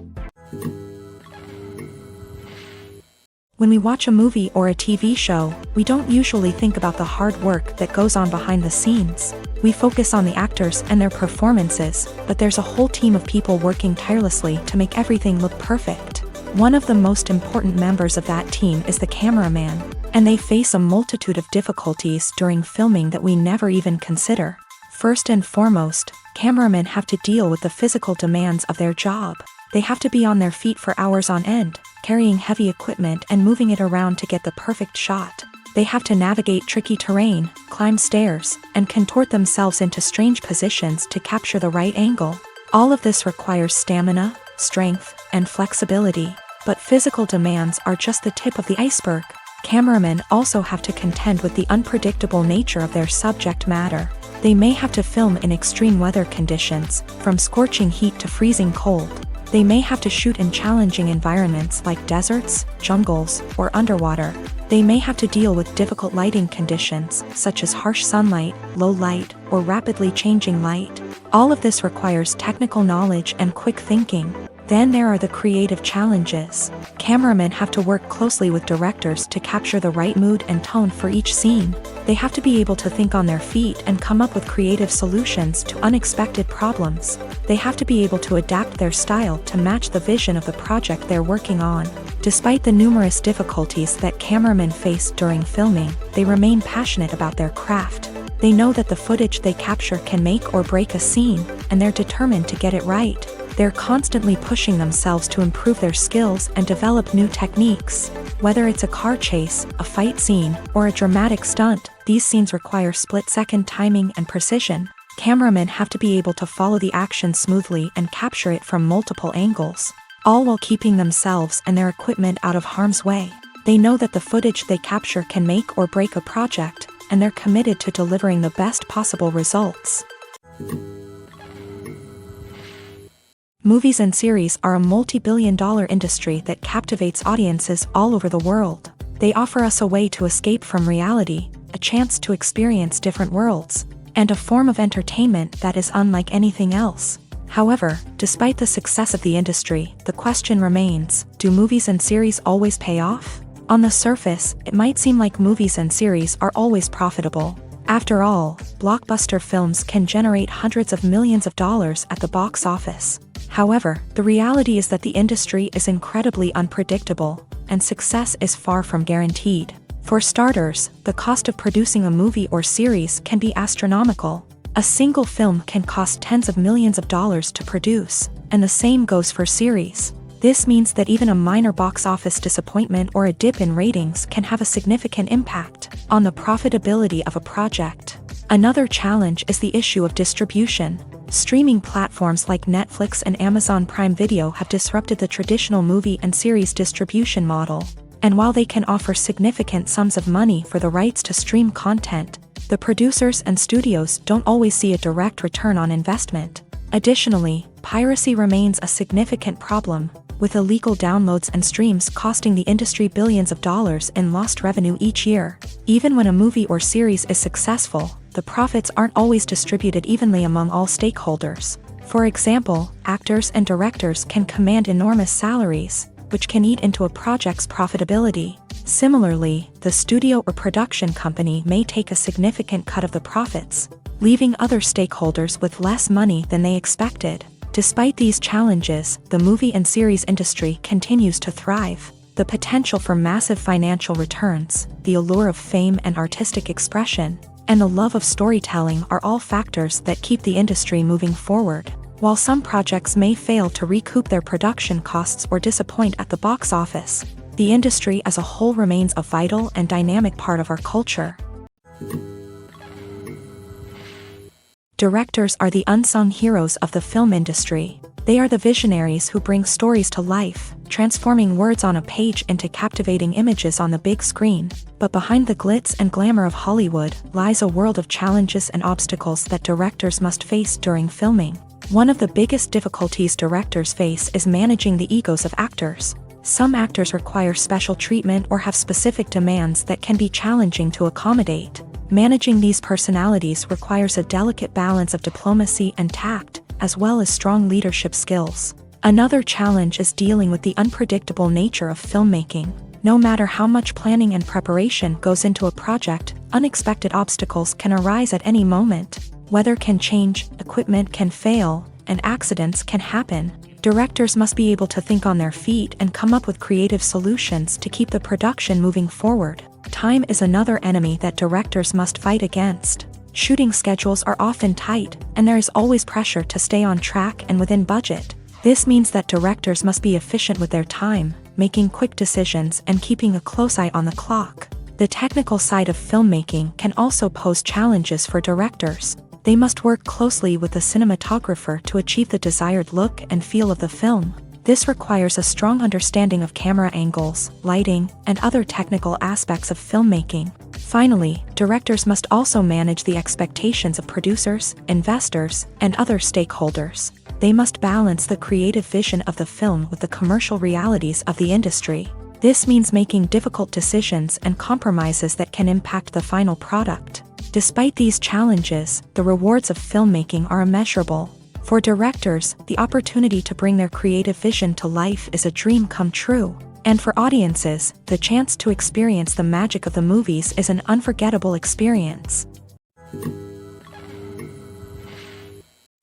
When we watch a movie or a TV show, we don't usually think about the hard work that goes on behind the scenes. We focus on the actors and their performances, but there's a whole team of people working tirelessly to make everything look perfect. One of the most important members of that team is the cameraman, and they face a multitude of difficulties during filming that we never even consider. First and foremost, cameramen have to deal with the physical demands of their job. They have to be on their feet for hours on end, carrying heavy equipment and moving it around to get the perfect shot. They have to navigate tricky terrain, climb stairs, and contort themselves into strange positions to capture the right angle. All of this requires stamina, strength, and flexibility. But physical demands are just the tip of the iceberg. Cameramen also have to contend with the unpredictable nature of their subject matter. They may have to film in extreme weather conditions, from scorching heat to freezing cold. They may have to shoot in challenging environments like deserts, jungles, or underwater. They may have to deal with difficult lighting conditions, such as harsh sunlight, low light, or rapidly changing light. All of this requires technical knowledge and quick thinking. Then there are the creative challenges. Cameramen have to work closely with directors to capture the right mood and tone for each scene. They have to be able to think on their feet and come up with creative solutions to unexpected problems. They have to be able to adapt their style to match the vision of the project they're working on. Despite the numerous difficulties that cameramen face during filming, they remain passionate about their craft. They know that the footage they capture can make or break a scene, and they're determined to get it right. They're constantly pushing themselves to improve their skills and develop new techniques. Whether it's a car chase, a fight scene, or a dramatic stunt, these scenes require split-second timing and precision. Cameramen have to be able to follow the action smoothly and capture it from multiple angles, all while keeping themselves and their equipment out of harm's way. They know that the footage they capture can make or break a project, and they're committed to delivering the best possible results. Movies and series are a multi-billion-dollar industry that captivates audiences all over the world. They offer us a way to escape from reality, a chance to experience different worlds, and a form of entertainment that is unlike anything else. However, despite the success of the industry, the question remains, do movies and series always pay off? On the surface, it might seem like movies and series are always profitable. After all, blockbuster films can generate hundreds of millions of dollars at the box office. However, the reality is that the industry is incredibly unpredictable, and success is far from guaranteed. For starters, the cost of producing a movie or series can be astronomical. A single film can cost tens of millions of dollars to produce, and the same goes for series. This means that even a minor box office disappointment or a dip in ratings can have a significant impact on the profitability of a project. Another challenge is the issue of distribution. Streaming platforms like Netflix and Amazon Prime Video have disrupted the traditional movie and series distribution model. And while they can offer significant sums of money for the rights to stream content, the producers and studios don't always see a direct return on investment. Additionally, piracy remains a significant problem. with illegal downloads and streams costing the industry billions of dollars in lost revenue each year. Even when a movie or series is successful, the profits aren't always distributed evenly among all stakeholders. For example, actors and directors can command enormous salaries, which can eat into a project's profitability. Similarly, the studio or production company may take a significant cut of the profits, leaving other stakeholders with less money than they expected. Despite these challenges, the movie and series industry continues to thrive. The potential for massive financial returns, the allure of fame and artistic expression, and the love of storytelling are all factors that keep the industry moving forward. While some projects may fail to recoup their production costs or disappoint at the box office, the industry as a whole remains a vital and dynamic part of our culture. Directors are the unsung heroes of the film industry. They are the visionaries who bring stories to life, transforming words on a page into captivating images on the big screen. But behind the glitz and glamour of Hollywood lies a world of challenges and obstacles that directors must face during filming. One of the biggest difficulties directors face is managing the egos of actors. Some actors require special treatment or have specific demands that can be challenging to accommodate. Managing these personalities requires a delicate balance of diplomacy and tact, as well as strong leadership skills. Another challenge is dealing with the unpredictable nature of filmmaking. No matter how much planning and preparation goes into a project, unexpected obstacles can arise at any moment. Weather can change, equipment can fail, and accidents can happen. Directors must be able to think on their feet and come up with creative solutions to keep the production moving forward. Time is another enemy that directors must fight against. Shooting schedules are often tight, and there is always pressure to stay on track and within budget. This means that directors must be efficient with their time, making quick decisions and keeping a close eye on the clock. The technical side of filmmaking can also pose challenges for directors. They must work closely with the cinematographer to achieve the desired look and feel of the film. This requires a strong understanding of camera angles, lighting, and other technical aspects of filmmaking. Finally, directors must also manage the expectations of producers, investors, and other stakeholders. They must balance the creative vision of the film with the commercial realities of the industry. This means making difficult decisions and compromises that can impact the final product. Despite these challenges, the rewards of filmmaking are immeasurable. For directors, the opportunity to bring their creative vision to life is a dream come true. And for audiences, the chance to experience the magic of the movies is an unforgettable experience.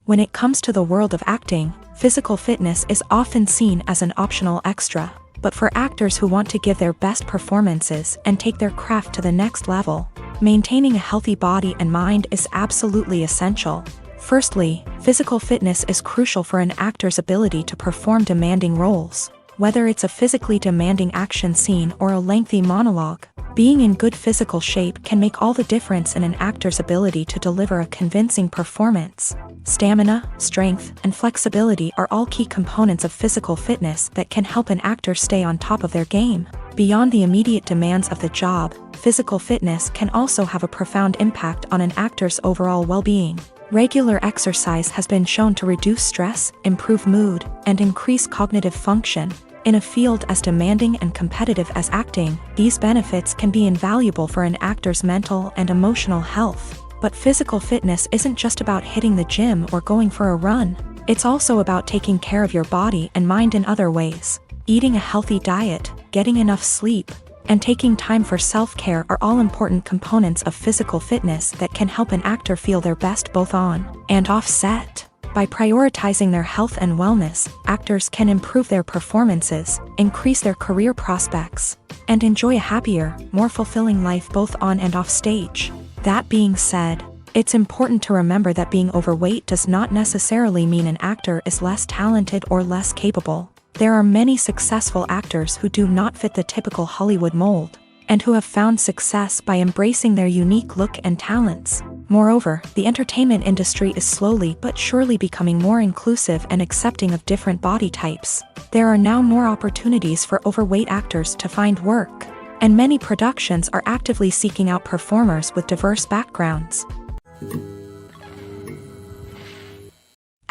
When it comes to the world of acting, physical fitness is often seen as an optional extra. But for actors who want to give their best performances and take their craft to the next level, maintaining a healthy body and mind is absolutely essential. Firstly, physical fitness is crucial for an actor's ability to perform demanding roles. Whether it's a physically demanding action scene or a lengthy monologue, being in good physical shape can make all the difference in an actor's ability to deliver a convincing performance. Stamina, strength, and flexibility are all key components of physical fitness that can help an actor stay on top of their game. Beyond the immediate demands of the job, physical fitness can also have a profound impact on an actor's overall well-being. Regular exercise has been shown to reduce stress, improve mood, and increase cognitive function. In a field as demanding and competitive as acting, these benefits can be invaluable for an actor's mental and emotional health. But physical fitness isn't just about hitting the gym or going for a run. It's also about taking care of your body and mind in other ways. Eating a healthy diet, getting enough sleep, and taking time for self-care are all important components of physical fitness that can help an actor feel their best both on and off set. By prioritizing their health and wellness, actors can improve their performances, increase their career prospects, and enjoy a happier, more fulfilling life both on and off stage. That being said, it's important to remember that being overweight does not necessarily mean an actor is less talented or less capable. There are many successful actors who do not fit the typical Hollywood mold, and who have found success by embracing their unique look and talents. Moreover, the entertainment industry is slowly but surely becoming more inclusive and accepting of different body types. There are now more opportunities for overweight actors to find work, and many productions are actively seeking out performers with diverse backgrounds.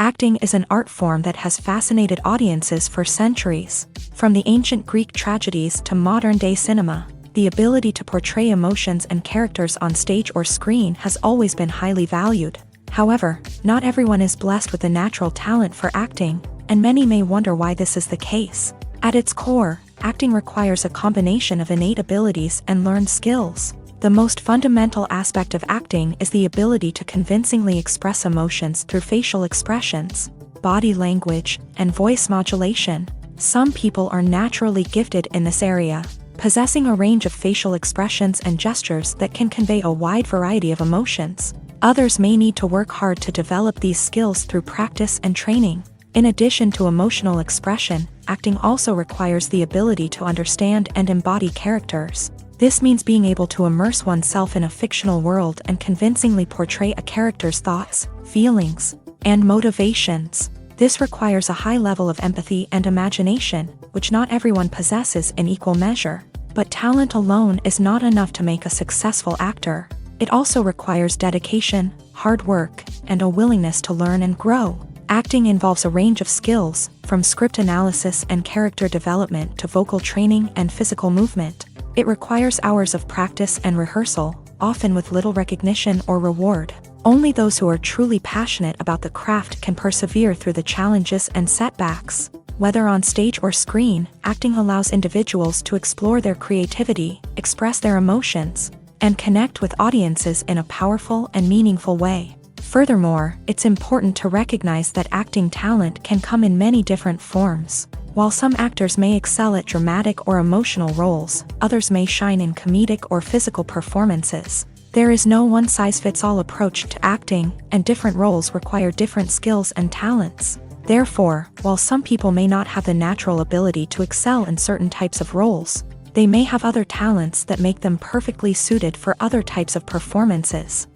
Acting is an art form that has fascinated audiences for centuries. From the ancient Greek tragedies to modern-day cinema, the ability to portray emotions and characters on stage or screen has always been highly valued. However, not everyone is blessed with the natural talent for acting, and many may wonder why this is the case. At its core, acting requires a combination of innate abilities and learned skills. The most fundamental aspect of acting is the ability to convincingly express emotions through facial expressions, body language, and voice modulation. Some people are naturally gifted in this area, possessing a range of facial expressions and gestures that can convey a wide variety of emotions. Others may need to work hard to develop these skills through practice and training. In addition to emotional expression, acting also requires the ability to understand and embody characters. This means being able to immerse oneself in a fictional world and convincingly portray a character's thoughts, feelings, and motivations. This requires a high level of empathy and imagination, which not everyone possesses in equal measure. But talent alone is not enough to make a successful actor. It also requires dedication, hard work, and a willingness to learn and grow. Acting involves a range of skills, from script analysis and character development to vocal training and physical movement. It requires hours of practice and rehearsal, often with little recognition or reward. Only those who are truly passionate about the craft can persevere through the challenges and setbacks. Whether on stage or screen, acting allows individuals to explore their creativity, express their emotions, and connect with audiences in a powerful and meaningful way. Furthermore, it's important to recognize that acting talent can come in many different forms. While some actors may excel at dramatic or emotional roles, others may shine in comedic or physical performances. There is no one-size-fits-all approach to acting, and different roles require different skills and talents. Therefore, while some people may not have the natural ability to excel in certain types of roles, they may have other talents that make them perfectly suited for other types of performances.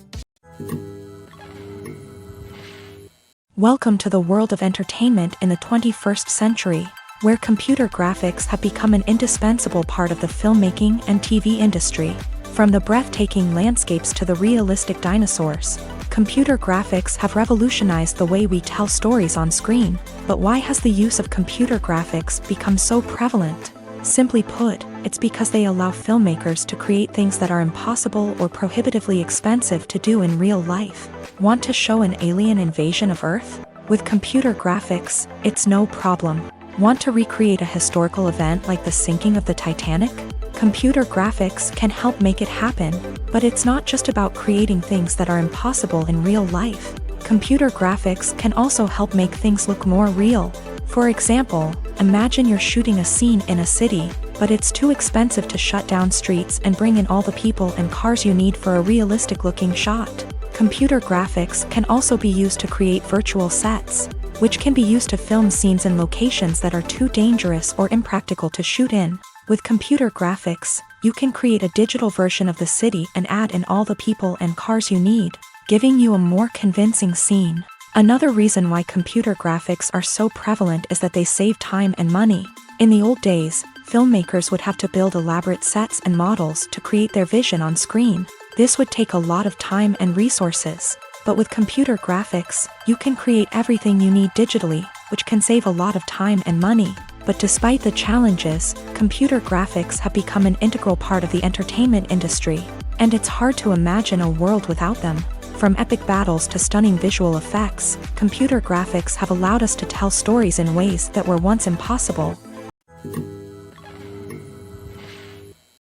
Welcome to the world of entertainment in the 21st century, where computer graphics have become an indispensable part of the filmmaking and TV industry. From the breathtaking landscapes to the realistic dinosaurs, computer graphics have revolutionized the way we tell stories on screen. But why has the use of computer graphics become so prevalent? Simply put, it's because they allow filmmakers to create things that are impossible or prohibitively expensive to do in real life. Want to show an alien invasion of Earth? With computer graphics, it's no problem. Want to recreate a historical event like the sinking of the Titanic? Computer graphics can help make it happen, but it's not just about creating things that are impossible in real life. Computer graphics can also help make things look more real. For example, imagine you're shooting a scene in a city, but it's too expensive to shut down streets and bring in all the people and cars you need for a realistic-looking shot. Computer graphics can also be used to create virtual sets, which can be used to film scenes in locations that are too dangerous or impractical to shoot in. With computer graphics, you can create a digital version of the city and add in all the people and cars you need, giving you a more convincing scene. Another reason why computer graphics are so prevalent is that they save time and money. In the old days, filmmakers would have to build elaborate sets and models to create their vision on screen. This would take a lot of time and resources. But with computer graphics, you can create everything you need digitally, which can save a lot of time and money. But despite the challenges, computer graphics have become an integral part of the entertainment industry, and it's hard to imagine a world without them. From epic battles to stunning visual effects, computer graphics have allowed us to tell stories in ways that were once impossible.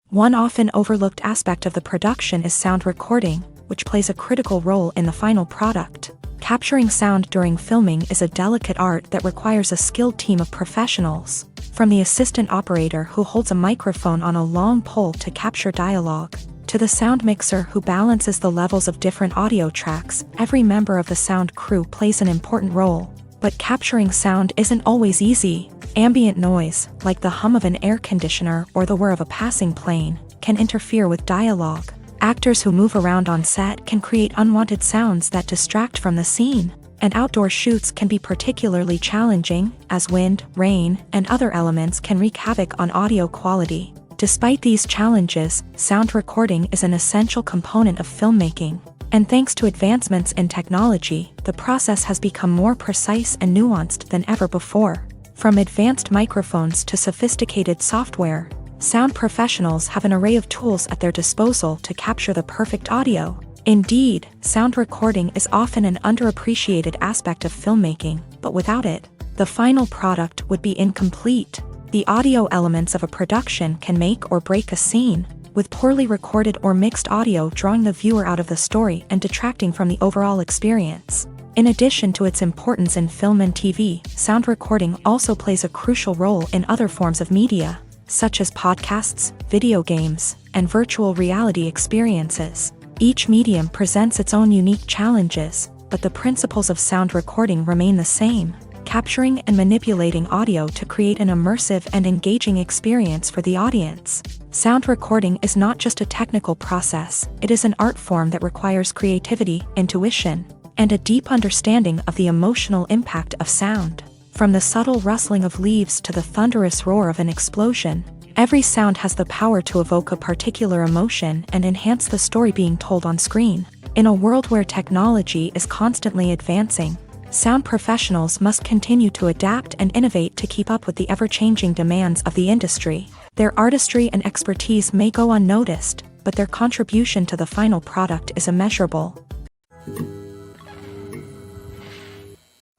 One often overlooked aspect of the production is sound recording, which plays a critical role in the final product. Capturing sound during filming is a delicate art that requires a skilled team of professionals. From the assistant operator who holds a microphone on a long pole to capture dialogue, to the sound mixer who balances the levels of different audio tracks, every member of the sound crew plays an important role. But capturing sound isn't always easy. Ambient noise, like the hum of an air conditioner or the whir of a passing plane, can interfere with dialogue. Actors who move around on set can create unwanted sounds that distract from the scene. And outdoor shoots can be particularly challenging, as wind, rain, and other elements can wreak havoc on audio quality. Despite these challenges, sound recording is an essential component of filmmaking. And thanks to advancements in technology, the process has become more precise and nuanced than ever before. From advanced microphones to sophisticated software, sound professionals have an array of tools at their disposal to capture the perfect audio. Indeed, sound recording is often an underappreciated aspect of filmmaking, but without it, the final product would be incomplete. The audio elements of a production can make or break a scene, with poorly recorded or mixed audio drawing the viewer out of the story and detracting from the overall experience. In addition to its importance in film and TV, sound recording also plays a crucial role in other forms of media, such as podcasts, video games, and virtual reality experiences. Each medium presents its own unique challenges, but the principles of sound recording remain the same, capturing and manipulating audio to create an immersive and engaging experience for the audience. Sound recording is not just a technical process, it is an art form that requires creativity, intuition, and a deep understanding of the emotional impact of sound. From the subtle rustling of leaves to the thunderous roar of an explosion, every sound has the power to evoke a particular emotion and enhance the story being told on screen. In a world where technology is constantly advancing, sound professionals must continue to adapt and innovate to keep up with the ever-changing demands of the industry. Their artistry and expertise may go unnoticed, but their contribution to the final product is immeasurable.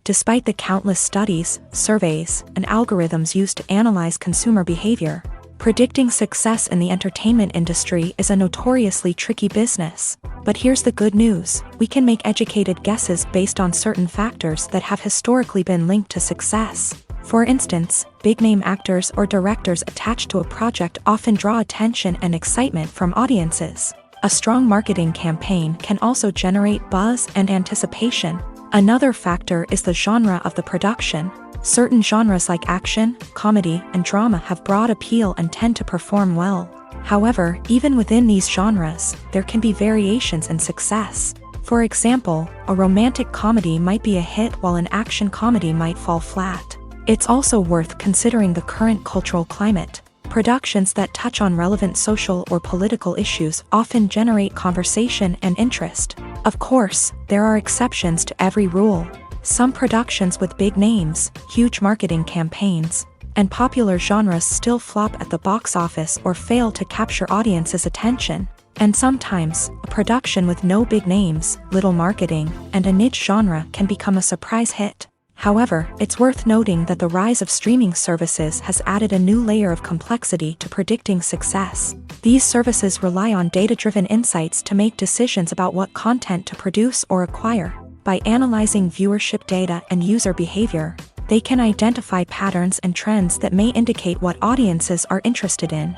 Despite the countless studies, surveys, and algorithms used to analyze consumer behavior, predicting success in the entertainment industry is a notoriously tricky business. But here's the good news: we can make educated guesses based on certain factors that have historically been linked to success. For instance, big-name actors or directors attached to a project often draw attention and excitement from audiences. A strong marketing campaign can also generate buzz and anticipation. Another factor is the genre of the production. Certain genres like action, comedy, and drama have broad appeal and tend to perform well. However, even within these genres, there can be variations in success. For example, a romantic comedy might be a hit while an action comedy might fall flat. It's also worth considering the current cultural climate. Productions that touch on relevant social or political issues often generate conversation and interest. Of course, there are exceptions to every rule. Some productions with big names, huge marketing campaigns, and popular genres still flop at the box office or fail to capture audiences' attention. And sometimes, a production with no big names, little marketing, and a niche genre can become a surprise hit. However, it's worth noting that the rise of streaming services has added a new layer of complexity to predicting success. These services rely on data-driven insights to make decisions about what content to produce or acquire. By analyzing viewership data and user behavior, they can identify patterns and trends that may indicate what audiences are interested in.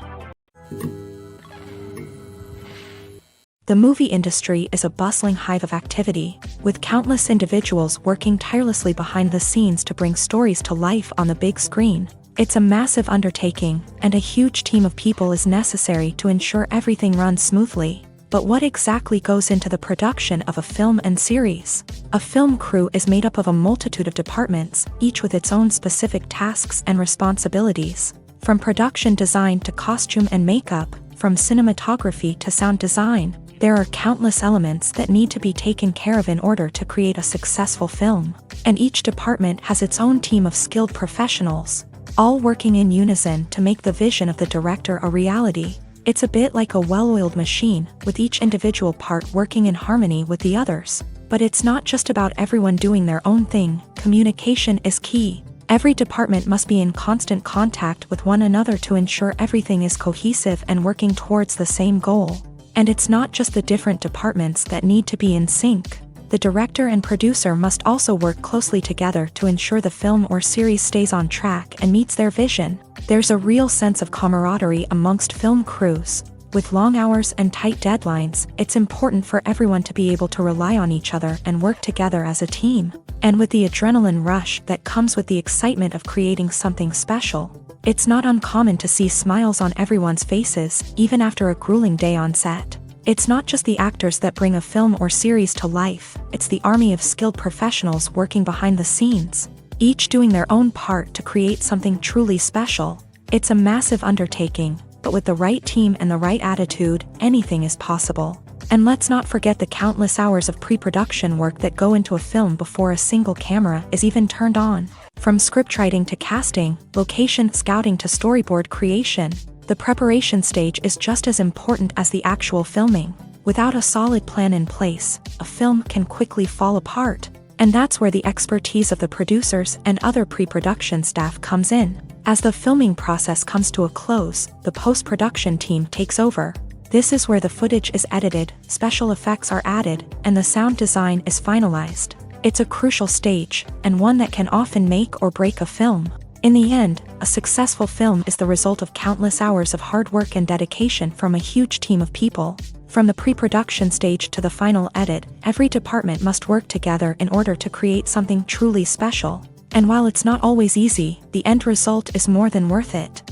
The movie industry is a bustling hive of activity, with countless individuals working tirelessly behind the scenes to bring stories to life on the big screen. It's a massive undertaking, and a huge team of people is necessary to ensure everything runs smoothly. But what exactly goes into the production of a film and series? A film crew is made up of a multitude of departments, each with its own specific tasks and responsibilities. From production design to costume and makeup, from cinematography to sound design, there are countless elements that need to be taken care of in order to create a successful film. And each department has its own team of skilled professionals, all working in unison to make the vision of the director a reality. It's a bit like a well-oiled machine, with each individual part working in harmony with the others. But it's not just about everyone doing their own thing. Communication is key. Every department must be in constant contact with one another to ensure everything is cohesive and working towards the same goal. And it's not just the different departments that need to be in sync. The director and producer must also work closely together to ensure the film or series stays on track and meets their vision. There's a real sense of camaraderie amongst film crews. With long hours and tight deadlines, it's important for everyone to be able to rely on each other and work together as a team. And with the adrenaline rush that comes with the excitement of creating something special, it's not uncommon to see smiles on everyone's faces, even after a grueling day on set. It's not just the actors that bring a film or series to life, it's the army of skilled professionals working behind the scenes, each doing their own part to create something truly special. It's a massive undertaking, but with the right team and the right attitude, anything is possible. And let's not forget the countless hours of pre-production work that go into a film before a single camera is even turned on. From scriptwriting to casting, location scouting to storyboard creation, the preparation stage is just as important as the actual filming. Without a solid plan in place, a film can quickly fall apart. And that's where the expertise of the producers and other pre-production staff comes in. As the filming process comes to a close, the post-production team takes over. This is where the footage is edited, special effects are added, and the sound design is finalized. It's a crucial stage, and one that can often make or break a film. In the end, a successful film is the result of countless hours of hard work and dedication from a huge team of people. From the pre-production stage to the final edit, every department must work together in order to create something truly special. And while it's not always easy, the end result is more than worth it.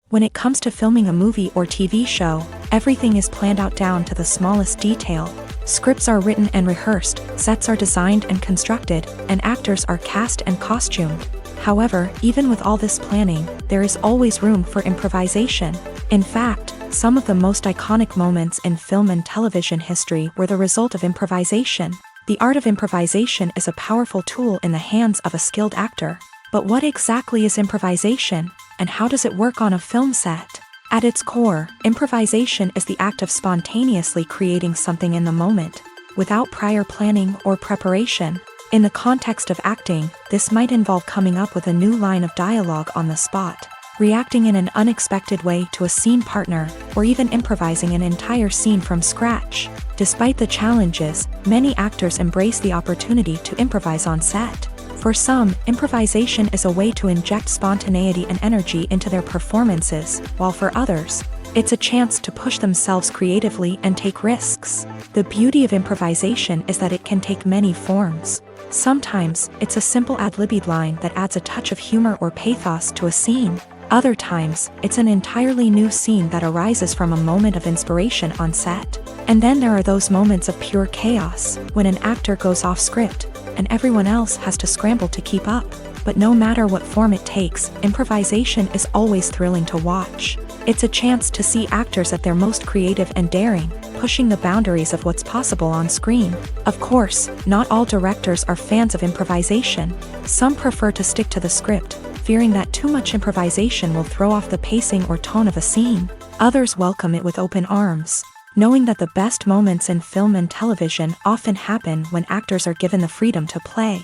When it comes to filming a movie or TV show, everything is planned out down to the smallest detail. Scripts are written and rehearsed, sets are designed and constructed, and actors are cast and costumed. However, even with all this planning, there is always room for improvisation. In fact, some of the most iconic moments in film and television history were the result of improvisation. The art of improvisation is a powerful tool in the hands of a skilled actor. But what exactly is improvisation, and how does it work on a film set? At its core, improvisation is the act of spontaneously creating something in the moment, without prior planning or preparation. In the context of acting, this might involve coming up with a new line of dialogue on the spot, reacting in an unexpected way to a scene partner, or even improvising an entire scene from scratch. Despite the challenges, many actors embrace the opportunity to improvise on set. For some, improvisation is a way to inject spontaneity and energy into their performances, while for others, it's a chance to push themselves creatively and take risks. The beauty of improvisation is that it can take many forms. Sometimes, it's a simple ad-libbed line that adds a touch of humor or pathos to a scene. Other times, it's an entirely new scene that arises from a moment of inspiration on set. And then there are those moments of pure chaos, when an actor goes off script, and everyone else has to scramble to keep up. But no matter what form it takes, improvisation is always thrilling to watch. It's a chance to see actors at their most creative and daring, pushing the boundaries of what's possible on screen. Of course, not all directors are fans of improvisation. Some prefer to stick to the script, fearing that too much improvisation will throw off the pacing or tone of a scene. Others welcome it with open arms, knowing that the best moments in film and television often happen when actors are given the freedom to play.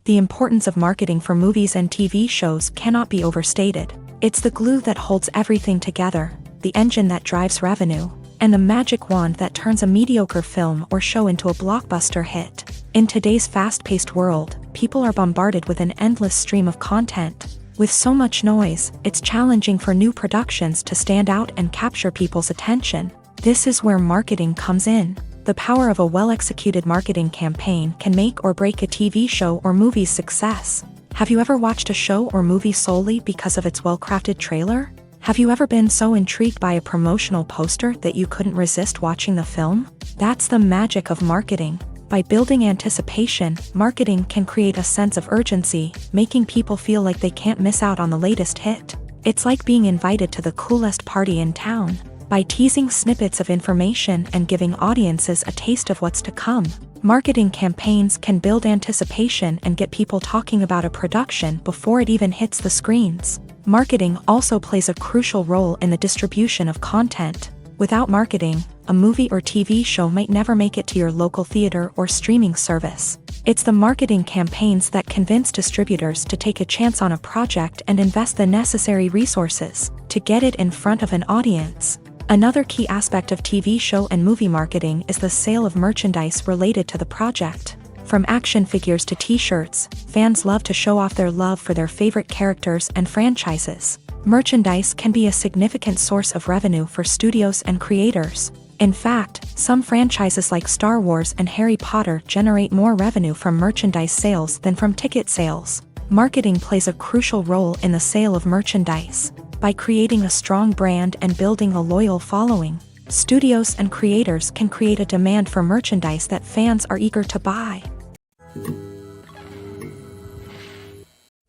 The importance of marketing for movies and TV shows cannot be overstated. It's the glue that holds everything together, the engine that drives revenue, and the magic wand that turns a mediocre film or show into a blockbuster hit. In today's fast-paced world, people are bombarded with an endless stream of content. With so much noise, it's challenging for new productions to stand out and capture people's attention. This is where marketing comes in. The power of a well-executed marketing campaign can make or break a TV show or movie's success. Have you ever watched a show or movie solely because of its well-crafted trailer? Have you ever been so intrigued by a promotional poster that you couldn't resist watching the film? That's the magic of marketing. By building anticipation, marketing can create a sense of urgency, making people feel like they can't miss out on the latest hit. It's like being invited to the coolest party in town. By teasing snippets of information and giving audiences a taste of what's to come, marketing campaigns can build anticipation and get people talking about a production before it even hits the screens. Marketing also plays a crucial role in the distribution of content. Without marketing, a movie or TV show might never make it to your local theater or streaming service. It's the marketing campaigns that convince distributors to take a chance on a project and invest the necessary resources to get it in front of an audience. Another key aspect of TV show and movie marketing is the sale of merchandise related to the project. From action figures to t-shirts, fans love to show off their love for their favorite characters and franchises. Merchandise can be a significant source of revenue for studios and creators. In fact, some franchises like Star Wars and Harry Potter generate more revenue from merchandise sales than from ticket sales. Marketing plays a crucial role in the sale of merchandise. By creating a strong brand and building a loyal following, studios and creators can create a demand for merchandise that fans are eager to buy.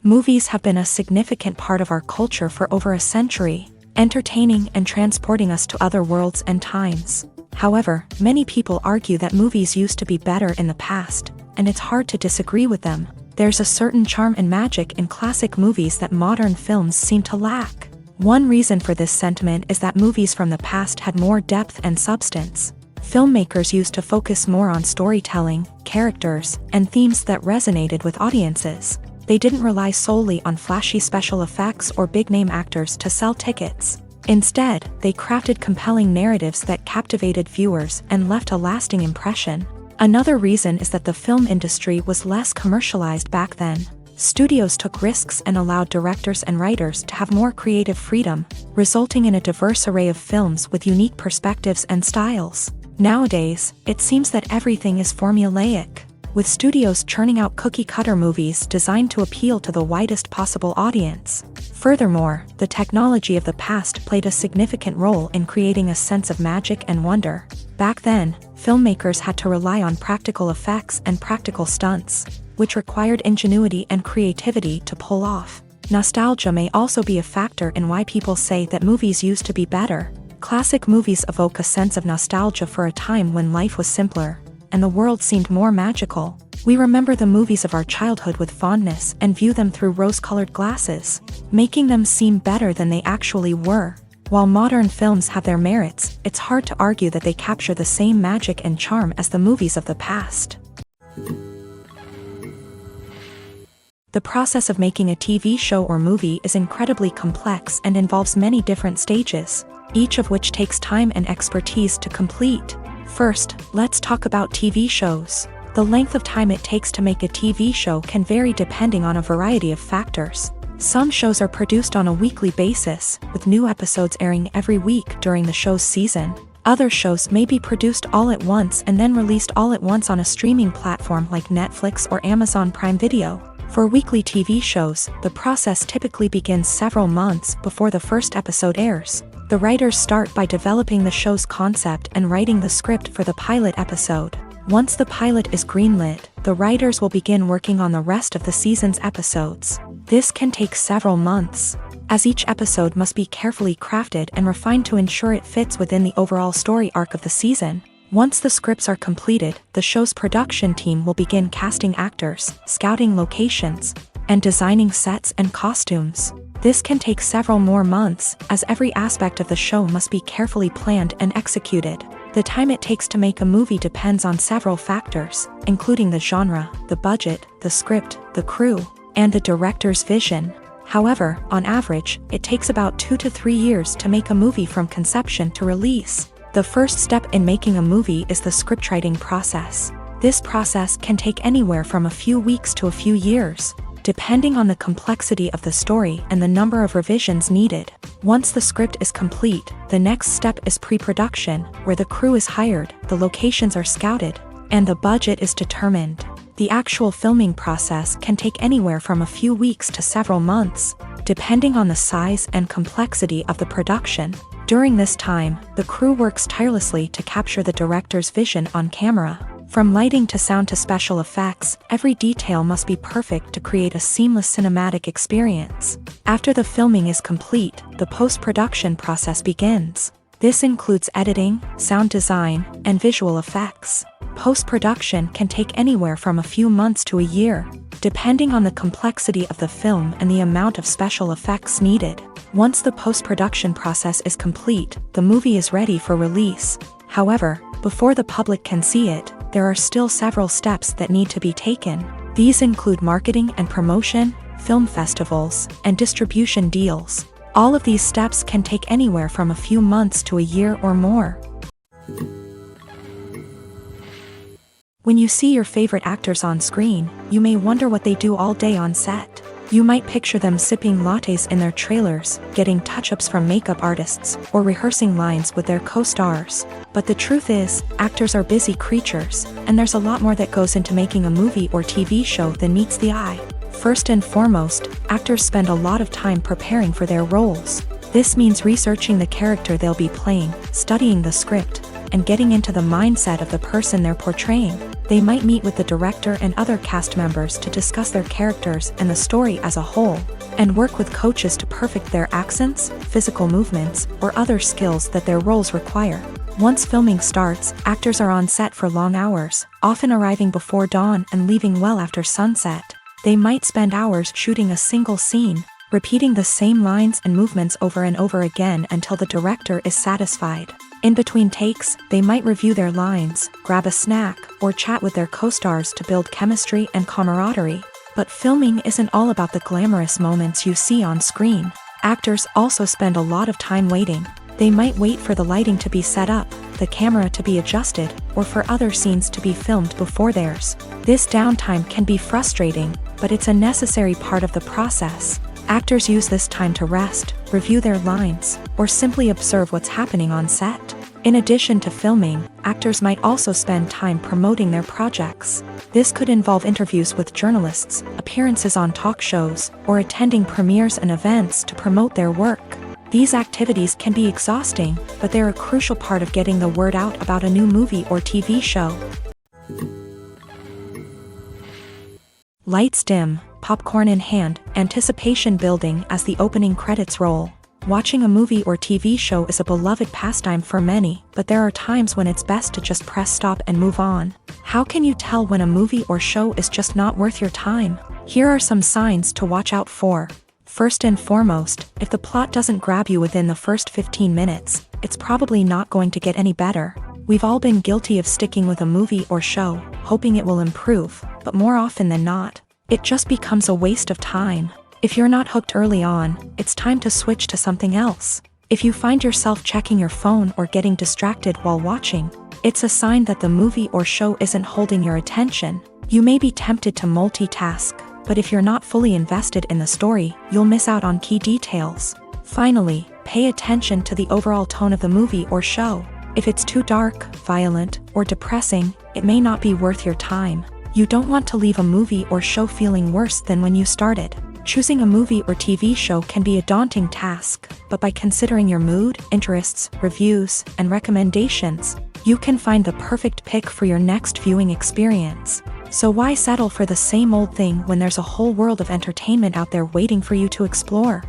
Movies have been a significant part of our culture for over a century, entertaining and transporting us to other worlds and times. However, many people argue that movies used to be better in the past, and it's hard to disagree with them. There's a certain charm and magic in classic movies that modern films seem to lack. One reason for this sentiment is that movies from the past had more depth and substance. Filmmakers used to focus more on storytelling, characters, and themes that resonated with audiences. They didn't rely solely on flashy special effects or big-name actors to sell tickets. Instead, they crafted compelling narratives that captivated viewers and left a lasting impression. Another reason is that the film industry was less commercialized back then. Studios took risks and allowed directors and writers to have more creative freedom, resulting in a diverse array of films with unique perspectives and styles. Nowadays, it seems that everything is formulaic, with studios churning out cookie-cutter movies designed to appeal to the widest possible audience. Furthermore, the technology of the past played a significant role in creating a sense of magic and wonder. Back then, filmmakers had to rely on practical effects and practical stunts, which required ingenuity and creativity to pull off. Nostalgia may also be a factor in why people say that movies used to be better. Classic movies evoke a sense of nostalgia for a time when life was simpler, and the world seemed more magical. We remember the movies of our childhood with fondness and view them through rose-colored glasses, making them seem better than they actually were. While modern films have their merits, it's hard to argue that they capture the same magic and charm as the movies of the past. The process of making a TV show or movie is incredibly complex and involves many different stages, each of which takes time and expertise to complete. First, let's talk about TV shows. The length of time it takes to make a TV show can vary depending on a variety of factors. Some shows are produced on a weekly basis, with new episodes airing every week during the show's season. Other shows may be produced all at once and then released all at once on a streaming platform like Netflix or Amazon Prime Video. For weekly TV shows, the process typically begins several months before the first episode airs. The writers start by developing the show's concept and writing the script for the pilot episode. Once the pilot is greenlit, the writers will begin working on the rest of the season's episodes. This can take several months, as each episode must be carefully crafted and refined to ensure it fits within the overall story arc of the season. Once the scripts are completed, the show's production team will begin casting actors, scouting locations, and designing sets and costumes. This can take several more months, as every aspect of the show must be carefully planned and executed. The time it takes to make a movie depends on several factors, including the genre, the budget, the script, the crew, and the director's vision. However, on average, it takes about 2 to 3 years to make a movie from conception to release. The first step in making a movie is the scriptwriting process. This process can take anywhere from a few weeks to a few years, depending on the complexity of the story and the number of revisions needed. Once the script is complete, the next step is pre-production, where the crew is hired, the locations are scouted, and the budget is determined. The actual filming process can take anywhere from a few weeks to several months, depending on the size and complexity of the production. During this time, the crew works tirelessly to capture the director's vision on camera. From lighting to sound to special effects, every detail must be perfect to create a seamless cinematic experience. After the filming is complete, the post-production process begins. This includes editing, sound design, and visual effects. Post-production can take anywhere from a few months to a year, depending on the complexity of the film and the amount of special effects needed. Once the post-production process is complete, the movie is ready for release. However, before the public can see it, there are still several steps that need to be taken. These include marketing and promotion, film festivals, and distribution deals. All of these steps can take anywhere from a few months to a year or more. When you see your favorite actors on screen, you may wonder what they do all day on set. You might picture them sipping lattes in their trailers, getting touch-ups from makeup artists, or rehearsing lines with their co-stars. But the truth is, actors are busy creatures, and there's a lot more that goes into making a movie or TV show than meets the eye. First and foremost, actors spend a lot of time preparing for their roles. This means researching the character they'll be playing, studying the script, and getting into the mindset of the person they're portraying. They might meet with the director and other cast members to discuss their characters and the story as a whole, and work with coaches to perfect their accents, physical movements, or other skills that their roles require. Once filming starts, actors are on set for long hours, often arriving before dawn and leaving well after sunset. They might spend hours shooting a single scene, repeating the same lines and movements over and over again until the director is satisfied. In between takes, they might review their lines, grab a snack, or chat with their co-stars to build chemistry and camaraderie. But filming isn't all about the glamorous moments you see on screen. Actors also spend a lot of time waiting. They might wait for the lighting to be set up, the camera to be adjusted, or for other scenes to be filmed before theirs. This downtime can be frustrating, but it's a necessary part of the process. Actors use this time to rest, review their lines, or simply observe what's happening on set. In addition to filming, actors might also spend time promoting their projects. This could involve interviews with journalists, appearances on talk shows, or attending premieres and events to promote their work. These activities can be exhausting, but they're a crucial part of getting the word out about a new movie or TV show. Lights dim, popcorn in hand, anticipation building as the opening credits roll. Watching a movie or TV show is a beloved pastime for many, but there are times when it's best to just press stop and move on. How can you tell when a movie or show is just not worth your time? Here are some signs to watch out for. First and foremost, if the plot doesn't grab you within the first 15 minutes, it's probably not going to get any better. We've all been guilty of sticking with a movie or show, hoping it will improve, but more often than not, it just becomes a waste of time. If you're not hooked early on, it's time to switch to something else. If you find yourself checking your phone or getting distracted while watching, it's a sign that the movie or show isn't holding your attention. You may be tempted to multitask, but if you're not fully invested in the story, you'll miss out on key details. Finally, pay attention to the overall tone of the movie or show. If it's too dark, violent, or depressing, it may not be worth your time. You don't want to leave a movie or show feeling worse than when you started. Choosing a movie or TV show can be a daunting task, but by considering your mood, interests, reviews, and recommendations, you can find the perfect pick for your next viewing experience. So why settle for the same old thing when there's a whole world of entertainment out there waiting for you to explore?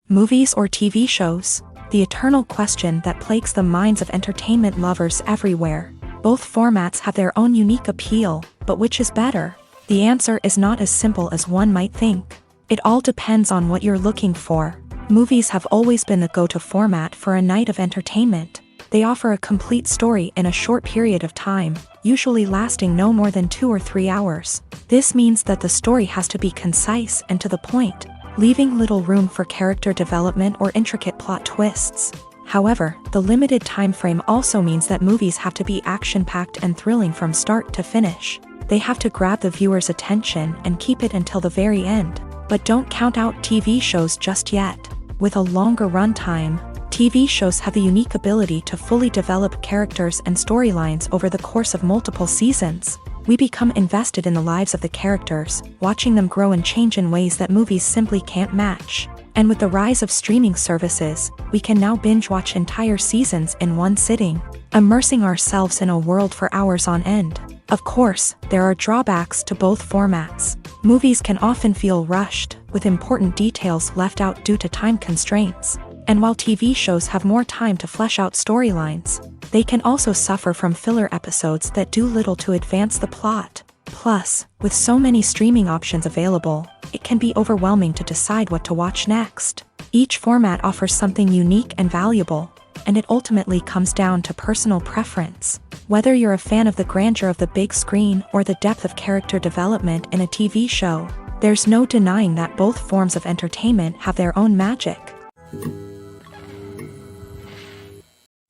Movies or TV shows? The eternal question that plagues the minds of entertainment lovers everywhere. Both formats have their own unique appeal, but which is better? The answer is not as simple as one might think. It all depends on what you're looking for. Movies have always been the go-to format for a night of entertainment. They offer a complete story in a short period of time, usually lasting no more than 2 or 3 hours. This means that the story has to be concise and to the point, leaving little room for character development or intricate plot twists. However, the limited time frame also means that movies have to be action-packed and thrilling from start to finish. They have to grab the viewer's attention and keep it until the very end. But don't count out TV shows just yet. With a longer runtime, TV shows have the unique ability to fully develop characters and storylines over the course of multiple seasons. We become invested in the lives of the characters, watching them grow and change in ways that movies simply can't match. And with the rise of streaming services, we can now binge-watch entire seasons in one sitting, immersing ourselves in a world for hours on end. Of course, there are drawbacks to both formats. Movies can often feel rushed, with important details left out due to time constraints. And while TV shows have more time to flesh out storylines, they can also suffer from filler episodes that do little to advance the plot. Plus, with so many streaming options available, it can be overwhelming to decide what to watch next. Each format offers something unique and valuable, and it ultimately comes down to personal preference. Whether you're a fan of the grandeur of the big screen or the depth of character development in a TV show, there's no denying that both forms of entertainment have their own magic.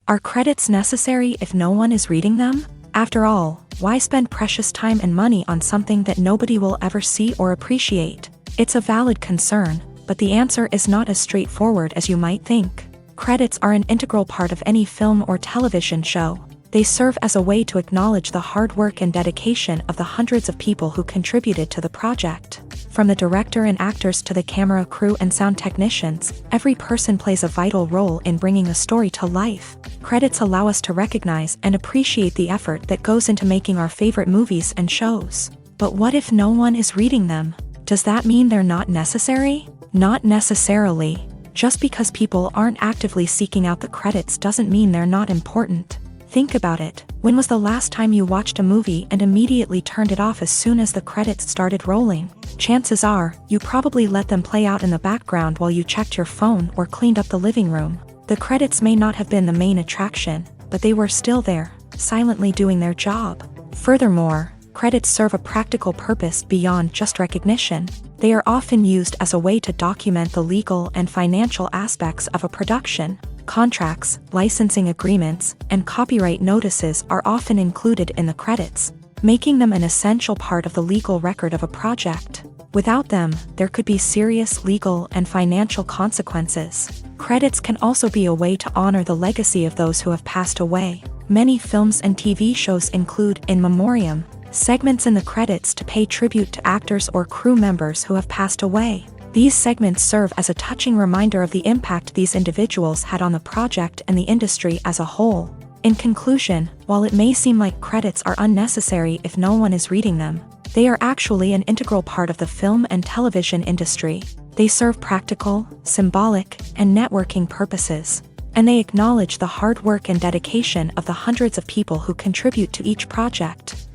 Are credits necessary if no one is reading them? After all, why spend precious time and money on something that nobody will ever see or appreciate? It's a valid concern, but the answer is not as straightforward as you might think. Credits are an integral part of any film or television show. They serve as a way to acknowledge the hard work and dedication of the hundreds of people who contributed to the project. From the director and actors to the camera crew and sound technicians, every person plays a vital role in bringing a story to life. Credits allow us to recognize and appreciate the effort that goes into making our favorite movies and shows. But what if no one is reading them? Does that mean they're not necessary? Not necessarily. Just because people aren't actively seeking out the credits doesn't mean they're not important. Think about it. When was the last time you watched a movie and immediately turned it off as soon as the credits started rolling? Chances are, you probably let them play out in the background while you checked your phone or cleaned up the living room. The credits may not have been the main attraction, but they were still there, silently doing their job. Furthermore, credits serve a practical purpose beyond just recognition. They are often used as a way to document the legal and financial aspects of a production. Contracts, licensing agreements, and copyright notices are often included in the credits, making them an essential part of the legal record of a project. Without them, there could be serious legal and financial consequences. Credits can also be a way to honor the legacy of those who have passed away. Many films and TV shows include in memoriam segments in the credits to pay tribute to actors or crew members who have passed away. These segments serve as a touching reminder of the impact these individuals had on the project and the industry as a whole. In conclusion, while it may seem like credits are unnecessary if no one is reading them, they are actually an integral part of the film and television industry. They serve practical, symbolic, and networking purposes, and they acknowledge the hard work and dedication of the hundreds of people who contribute to each project.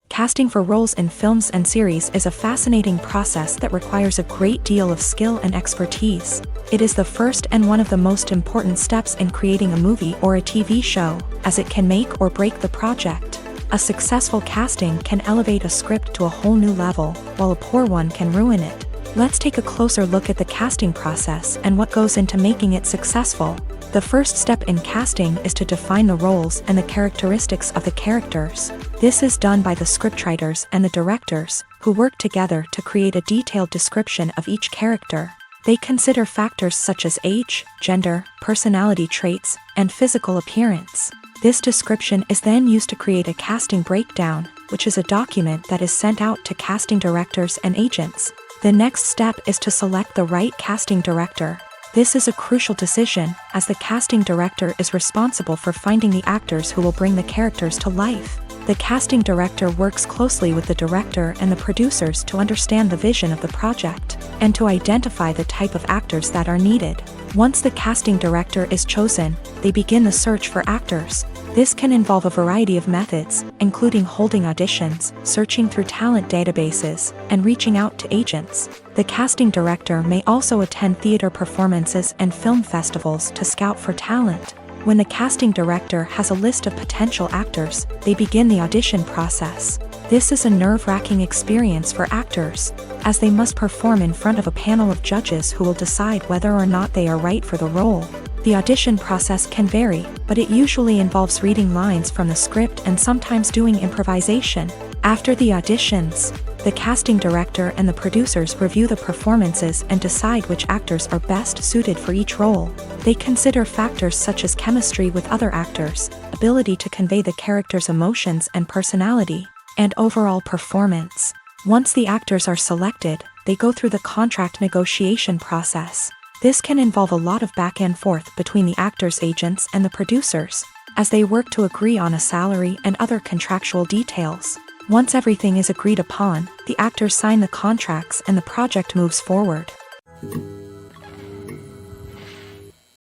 Casting for roles in films and series is a fascinating process that requires a great deal of skill and expertise. It is the first and one of the most important steps in creating a movie or a TV show, as it can make or break the project. A successful casting can elevate a script to a whole new level, while a poor one can ruin it. Let's take a closer look at the casting process and what goes into making it successful. The first step in casting is to define the roles and the characteristics of the characters. This is done by the scriptwriters and the directors, who work together to create a detailed description of each character. They consider factors such as age, gender, personality traits, and physical appearance. This description is then used to create a casting breakdown, which is a document that is sent out to casting directors and agents. The next step is to select the right casting director. This is a crucial decision, as the casting director is responsible for finding the actors who will bring the characters to life. The casting director works closely with the director and the producers to understand the vision of the project, and to identify the type of actors that are needed. Once the casting director is chosen, they begin the search for actors. This can involve a variety of methods, including holding auditions, searching through talent databases, and reaching out to agents. The casting director may also attend theater performances and film festivals to scout for talent. When the casting director has a list of potential actors, they begin the audition process. This is a nerve-wracking experience for actors, as they must perform in front of a panel of judges who will decide whether or not they are right for the role. The audition process can vary, but it usually involves reading lines from the script and sometimes doing improvisation. After the auditions, the casting director and the producers review the performances and decide which actors are best suited for each role. They consider factors such as chemistry with other actors, ability to convey the character's emotions and personality, and overall performance. Once the actors are selected, they go through the contract negotiation process. This can involve a lot of back and forth between the actors' agents and the producers, as they work to agree on a salary and other contractual details. Once everything is agreed upon, the actors sign the contracts and the project moves forward.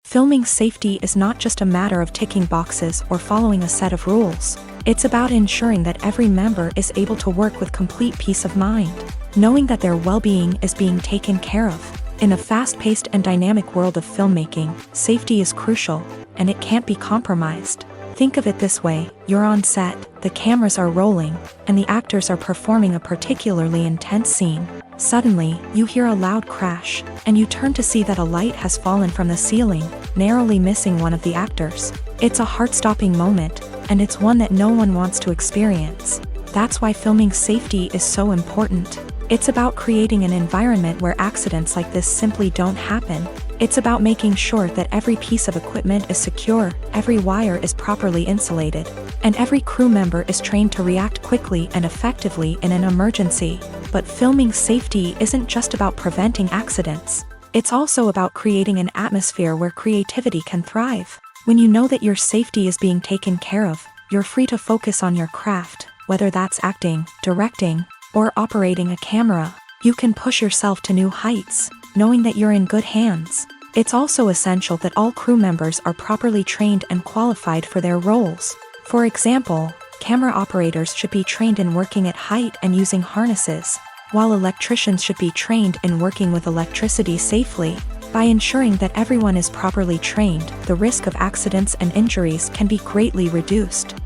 Filming safety is not just a matter of ticking boxes or following a set of rules. It's about ensuring that every member is able to work with complete peace of mind, knowing that their well-being is being taken care of. In a fast-paced and dynamic world of filmmaking, safety is crucial, and it can't be compromised. Think of it this way: you're on set, the cameras are rolling, and the actors are performing a particularly intense scene. Suddenly, you hear a loud crash, and you turn to see that a light has fallen from the ceiling, narrowly missing one of the actors. It's a heart-stopping moment, and it's one that no one wants to experience. That's why filming safety is so important. It's about creating an environment where accidents like this simply don't happen. It's about making sure that every piece of equipment is secure, every wire is properly insulated, and every crew member is trained to react quickly and effectively in an emergency. But filming safety isn't just about preventing accidents. It's also about creating an atmosphere where creativity can thrive. When you know that your safety is being taken care of, you're free to focus on your craft, whether that's acting, directing, or operating a camera. You can push yourself to new heights, knowing that you're in good hands. It's also essential that all crew members are properly trained and qualified for their roles. For example, camera operators should be trained in working at height and using harnesses, while electricians should be trained in working with electricity safely. By ensuring that everyone is properly trained, the risk of accidents and injuries can be greatly reduced.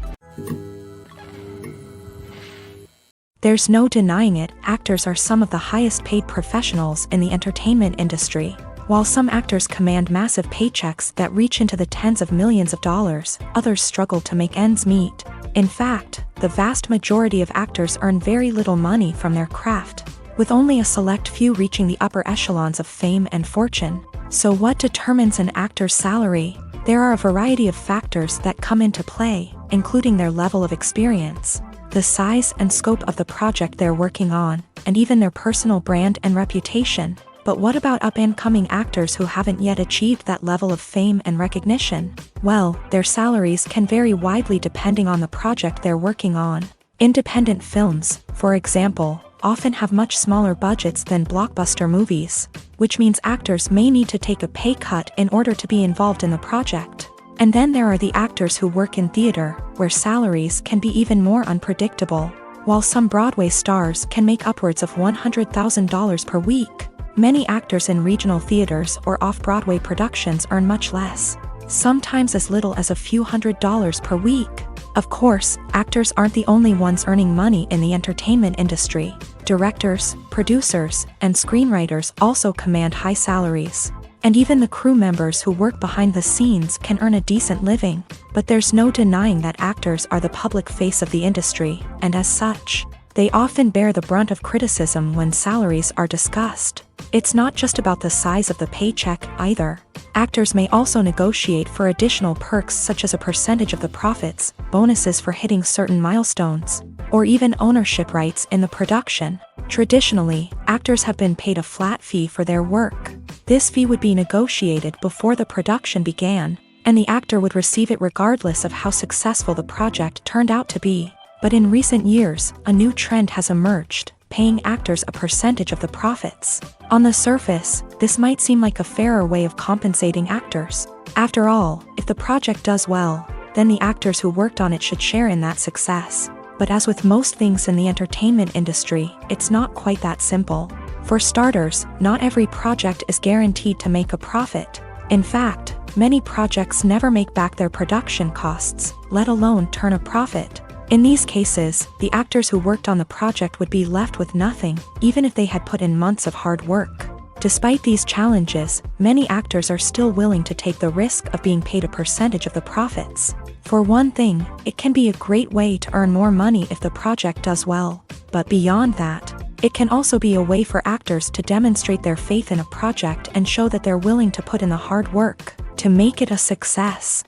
There's no denying it, actors are some of the highest paid professionals in the entertainment industry. While some actors command massive paychecks that reach into the tens of millions of dollars, others struggle to make ends meet. In fact, the vast majority of actors earn very little money from their craft, with only a select few reaching the upper echelons of fame and fortune. So what determines an actor's salary? There are a variety of factors that come into play, including their level of experience, the size and scope of the project they're working on, and even their personal brand and reputation. But what about up-and-coming actors who haven't yet achieved that level of fame and recognition? Well, their salaries can vary widely depending on the project they're working on. Independent films, for example, often have much smaller budgets than blockbuster movies, which means actors may need to take a pay cut in order to be involved in the project. And then there are the actors who work in theater, where salaries can be even more unpredictable. While some Broadway stars can make upwards of $100,000 per week, many actors in regional theaters or off-Broadway productions earn much less, sometimes as little as a few $100s per week. Of course, actors aren't the only ones earning money in the entertainment industry. Directors, producers, and screenwriters also command high salaries. And even the crew members who work behind the scenes can earn a decent living. But there's no denying that actors are the public face of the industry, and as such, they often bear the brunt of criticism when salaries are discussed. It's not just about the size of the paycheck, either. Actors may also negotiate for additional perks such as a percentage of the profits, bonuses for hitting certain milestones, or even ownership rights in the production. Traditionally, actors have been paid a flat fee for their work. This fee would be negotiated before the production began, and the actor would receive it regardless of how successful the project turned out to be. But in recent years, a new trend has emerged, paying actors a percentage of the profits. On the surface, this might seem like a fairer way of compensating actors. After all, if the project does well, then the actors who worked on it should share in that success. But as with most things in the entertainment industry, it's not quite that simple. For starters, not every project is guaranteed to make a profit. In fact, many projects never make back their production costs, let alone turn a profit. In these cases, the actors who worked on the project would be left with nothing, even if they had put in months of hard work. Despite these challenges, many actors are still willing to take the risk of being paid a percentage of the profits. For one thing, it can be a great way to earn more money if the project does well. But beyond that, it can also be a way for actors to demonstrate their faith in a project and show that they're willing to put in the hard work to make it a success.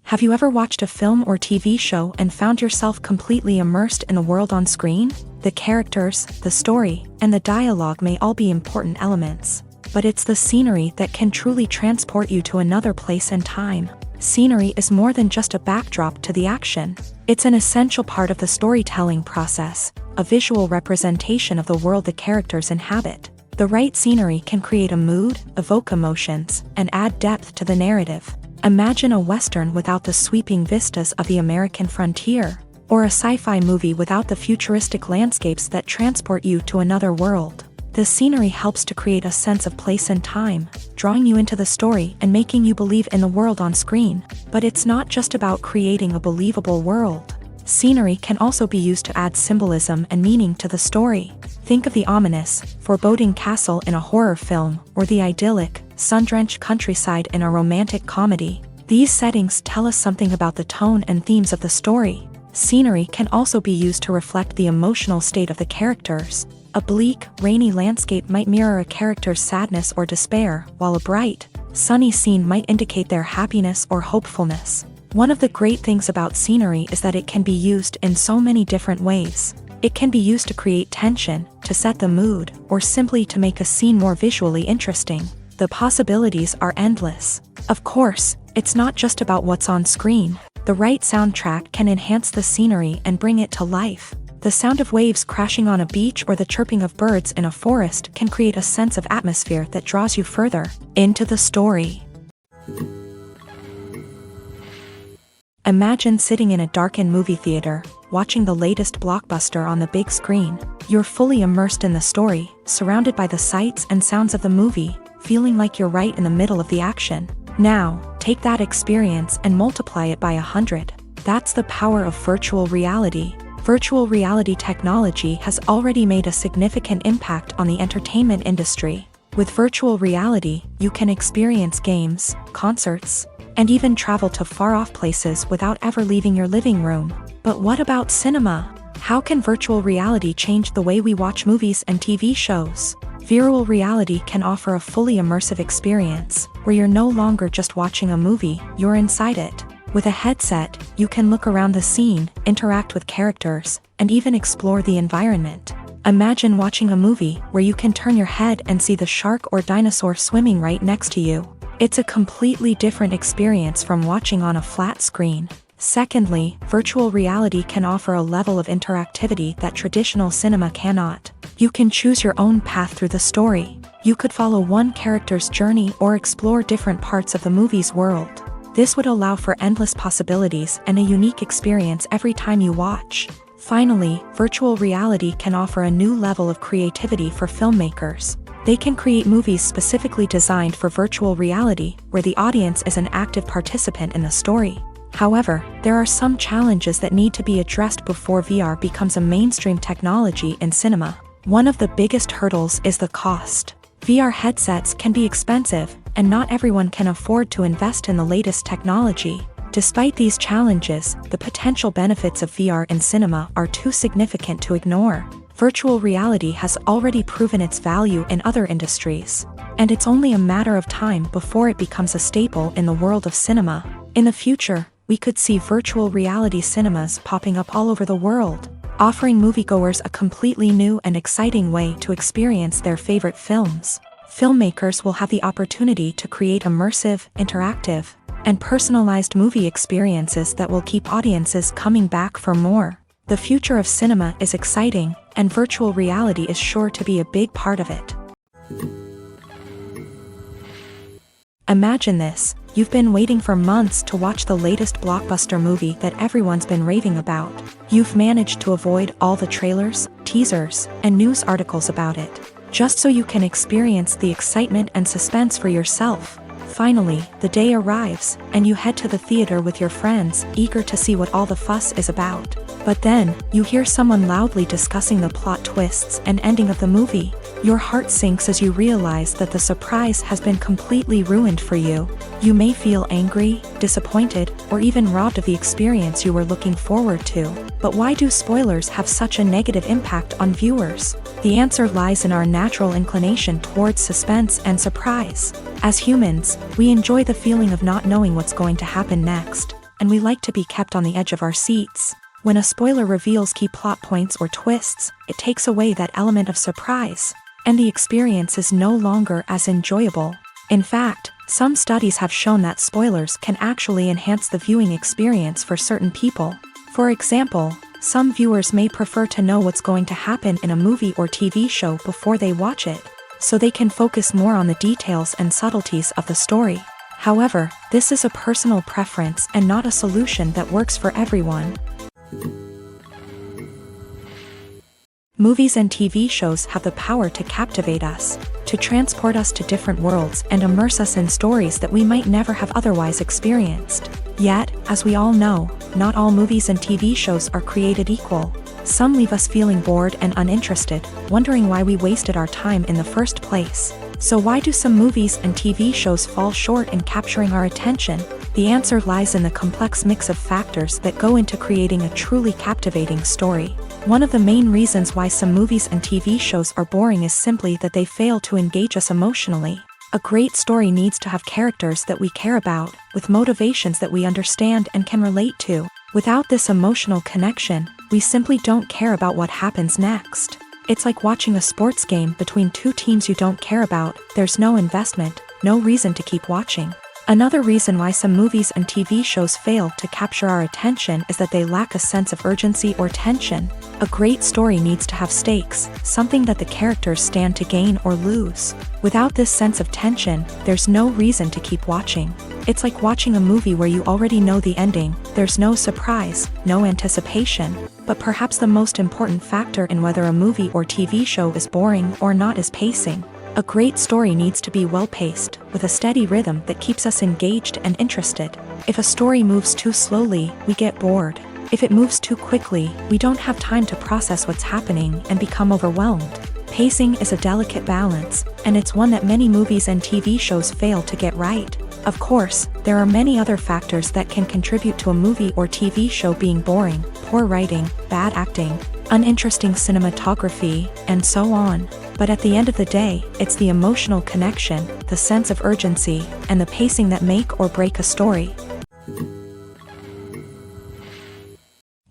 Have you ever watched a film or TV show and found yourself completely immersed in the world on screen? The characters, the story, and the dialogue may all be important elements, but it's the scenery that can truly transport you to another place and time. Scenery is more than just a backdrop to the action. It's an essential part of the storytelling process, a visual representation of the world the characters inhabit. The right scenery can create a mood, evoke emotions, and add depth to the narrative. Imagine a Western without the sweeping vistas of the American frontier, or a sci-fi movie without the futuristic landscapes that transport you to another world. The scenery helps to create a sense of place and time, drawing you into the story and making you believe in the world on screen. But it's not just about creating a believable world. Scenery can also be used to add symbolism and meaning to the story. Think of the ominous, foreboding castle in a horror film, or the idyllic, sun-drenched countryside in a romantic comedy. These settings tell us something about the tone and themes of the story. Scenery can also be used to reflect the emotional state of the characters. A bleak, rainy landscape might mirror a character's sadness or despair, while a bright, sunny scene might indicate their happiness or hopefulness. One of the great things about scenery is that it can be used in so many different ways. It can be used to create tension, to set the mood, or simply to make a scene more visually interesting. The possibilities are endless. Of course, it's not just about what's on screen. The right soundtrack can enhance the scenery and bring it to life. The sound of waves crashing on a beach or the chirping of birds in a forest can create a sense of atmosphere that draws you further into the story. Imagine sitting in a darkened movie theater, watching the latest blockbuster on the big screen. You're fully immersed in the story, surrounded by the sights and sounds of the movie, feeling like you're right in the middle of the action. Now, take that experience and multiply it by 100. That's the power of virtual reality. Virtual reality technology has already made a significant impact on the entertainment industry. With virtual reality, you can experience games, concerts, and even travel to far-off places without ever leaving your living room. But what about cinema? How can virtual reality change the way we watch movies and TV shows? Virtual reality can offer a fully immersive experience, where you're no longer just watching a movie, you're inside it. With a headset, you can look around the scene, interact with characters, and even explore the environment. Imagine watching a movie where you can turn your head and see the shark or dinosaur swimming right next to you. It's a completely different experience from watching on a flat screen. Secondly, virtual reality can offer a level of interactivity that traditional cinema cannot. You can choose your own path through the story. You could follow one character's journey or explore different parts of the movie's world. This would allow for endless possibilities and a unique experience every time you watch. Finally, virtual reality can offer a new level of creativity for filmmakers. They can create movies specifically designed for virtual reality, where the audience is an active participant in the story. However, there are some challenges that need to be addressed before VR becomes a mainstream technology in cinema. One of the biggest hurdles is the cost. VR headsets can be expensive, and not everyone can afford to invest in the latest technology. Despite these challenges, the potential benefits of VR in cinema are too significant to ignore. Virtual reality has already proven its value in other industries, and it's only a matter of time before it becomes a staple in the world of cinema. In the future, we could see virtual reality cinemas popping up all over the world, offering moviegoers a completely new and exciting way to experience their favorite films. Filmmakers will have the opportunity to create immersive, interactive, and personalized movie experiences that will keep audiences coming back for more. The future of cinema is exciting, and virtual reality is sure to be a big part of it. Imagine this. You've been waiting for months to watch the latest blockbuster movie that everyone's been raving about. You've managed to avoid all the trailers, teasers, and news articles about it, just so you can experience the excitement and suspense for yourself. Finally, the day arrives, and you head to the theater with your friends, eager to see what all the fuss is about. But then, you hear someone loudly discussing the plot twists and ending of the movie. Your heart sinks as you realize that the surprise has been completely ruined for you. You may feel angry, disappointed, or even robbed of the experience you were looking forward to. But why do spoilers have such a negative impact on viewers? The answer lies in our natural inclination towards suspense and surprise. As humans, we enjoy the feeling of not knowing what's going to happen next, and we like to be kept on the edge of our seats. When a spoiler reveals key plot points or twists, it takes away that element of surprise, and the experience is no longer as enjoyable. In fact, some studies have shown that spoilers can actually enhance the viewing experience for certain people. For example, some viewers may prefer to know what's going to happen in a movie or TV show before they watch it, so they can focus more on the details and subtleties of the story. However, this is a personal preference and not a solution that works for everyone. Movies and TV shows have the power to captivate us, to transport us to different worlds and immerse us in stories that we might never have otherwise experienced. Yet, as we all know, not all movies and TV shows are created equal. Some leave us feeling bored and uninterested, wondering why we wasted our time in the first place. So why do some movies and TV shows fall short in capturing our attention? The answer lies in the complex mix of factors that go into creating a truly captivating story. One of the main reasons why some movies and TV shows are boring is simply that they fail to engage us emotionally. A great story needs to have characters that we care about, with motivations that we understand and can relate to. Without this emotional connection, we simply don't care about what happens next. It's like watching a sports game between two teams you don't care about. There's no investment, no reason to keep watching. Another reason why some movies and TV shows fail to capture our attention is that they lack a sense of urgency or tension. A great story needs to have stakes, something that the characters stand to gain or lose. Without this sense of tension, there's no reason to keep watching. It's like watching a movie where you already know the ending. There's no surprise, no anticipation. But perhaps the most important factor in whether a movie or TV show is boring or not is pacing. A great story needs to be well-paced, with a steady rhythm that keeps us engaged and interested. If a story moves too slowly, we get bored. If it moves too quickly, we don't have time to process what's happening and become overwhelmed. Pacing is a delicate balance, and it's one that many movies and TV shows fail to get right. Of course, there are many other factors that can contribute to a movie or TV show being boring: poor writing, bad acting, uninteresting cinematography, and so on. But at the end of the day, it's the emotional connection, the sense of urgency, and the pacing that make or break a story.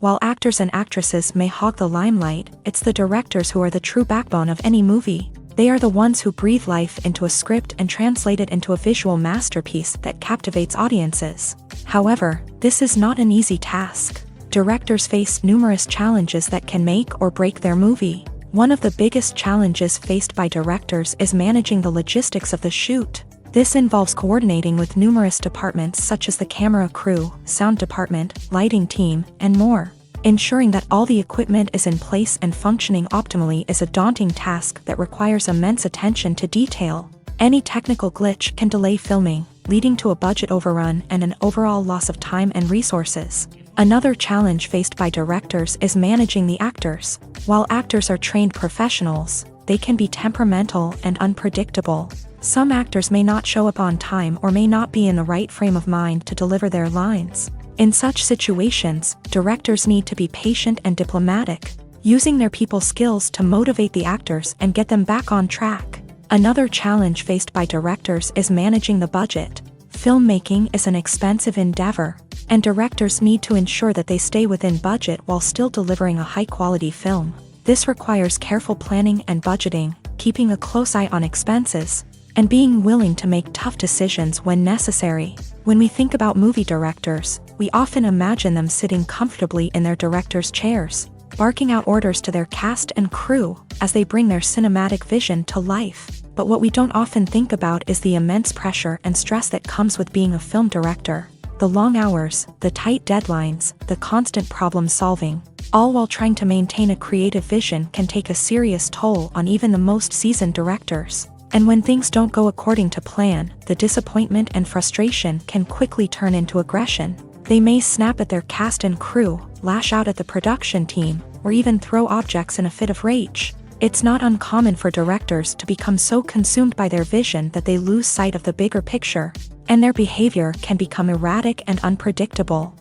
While actors and actresses may hog the limelight, it's the directors who are the true backbone of any movie. They are the ones who breathe life into a script and translate it into a visual masterpiece that captivates audiences. However, this is not an easy task. Directors face numerous challenges that can make or break their movie. One of the biggest challenges faced by directors is managing the logistics of the shoot. This involves coordinating with numerous departments such as the camera crew, sound department, lighting team, and more. Ensuring that all the equipment is in place and functioning optimally is a daunting task that requires immense attention to detail. Any technical glitch can delay filming, leading to a budget overrun and an overall loss of time and resources. Another challenge faced by directors is managing the actors. While actors are trained professionals, they can be temperamental and unpredictable. Some actors may not show up on time or may not be in the right frame of mind to deliver their lines. In such situations, directors need to be patient and diplomatic, using their people skills to motivate the actors and get them back on track. Another challenge faced by directors is managing the budget. Filmmaking is an expensive endeavor, and directors need to ensure that they stay within budget while still delivering a high-quality film. This requires careful planning and budgeting, keeping a close eye on expenses, and being willing to make tough decisions when necessary. When we think about movie directors, we often imagine them sitting comfortably in their director's chairs, barking out orders to their cast and crew as they bring their cinematic vision to life. But what we don't often think about is the immense pressure and stress that comes with being a film director. The long hours, the tight deadlines, the constant problem solving, all while trying to maintain a creative vision can take a serious toll on even the most seasoned directors. And when things don't go according to plan, the disappointment and frustration can quickly turn into aggression. They may snap at their cast and crew, lash out at the production team, or even throw objects in a fit of rage. It's not uncommon for directors to become so consumed by their vision that they lose sight of the bigger picture, and their behavior can become erratic and unpredictable.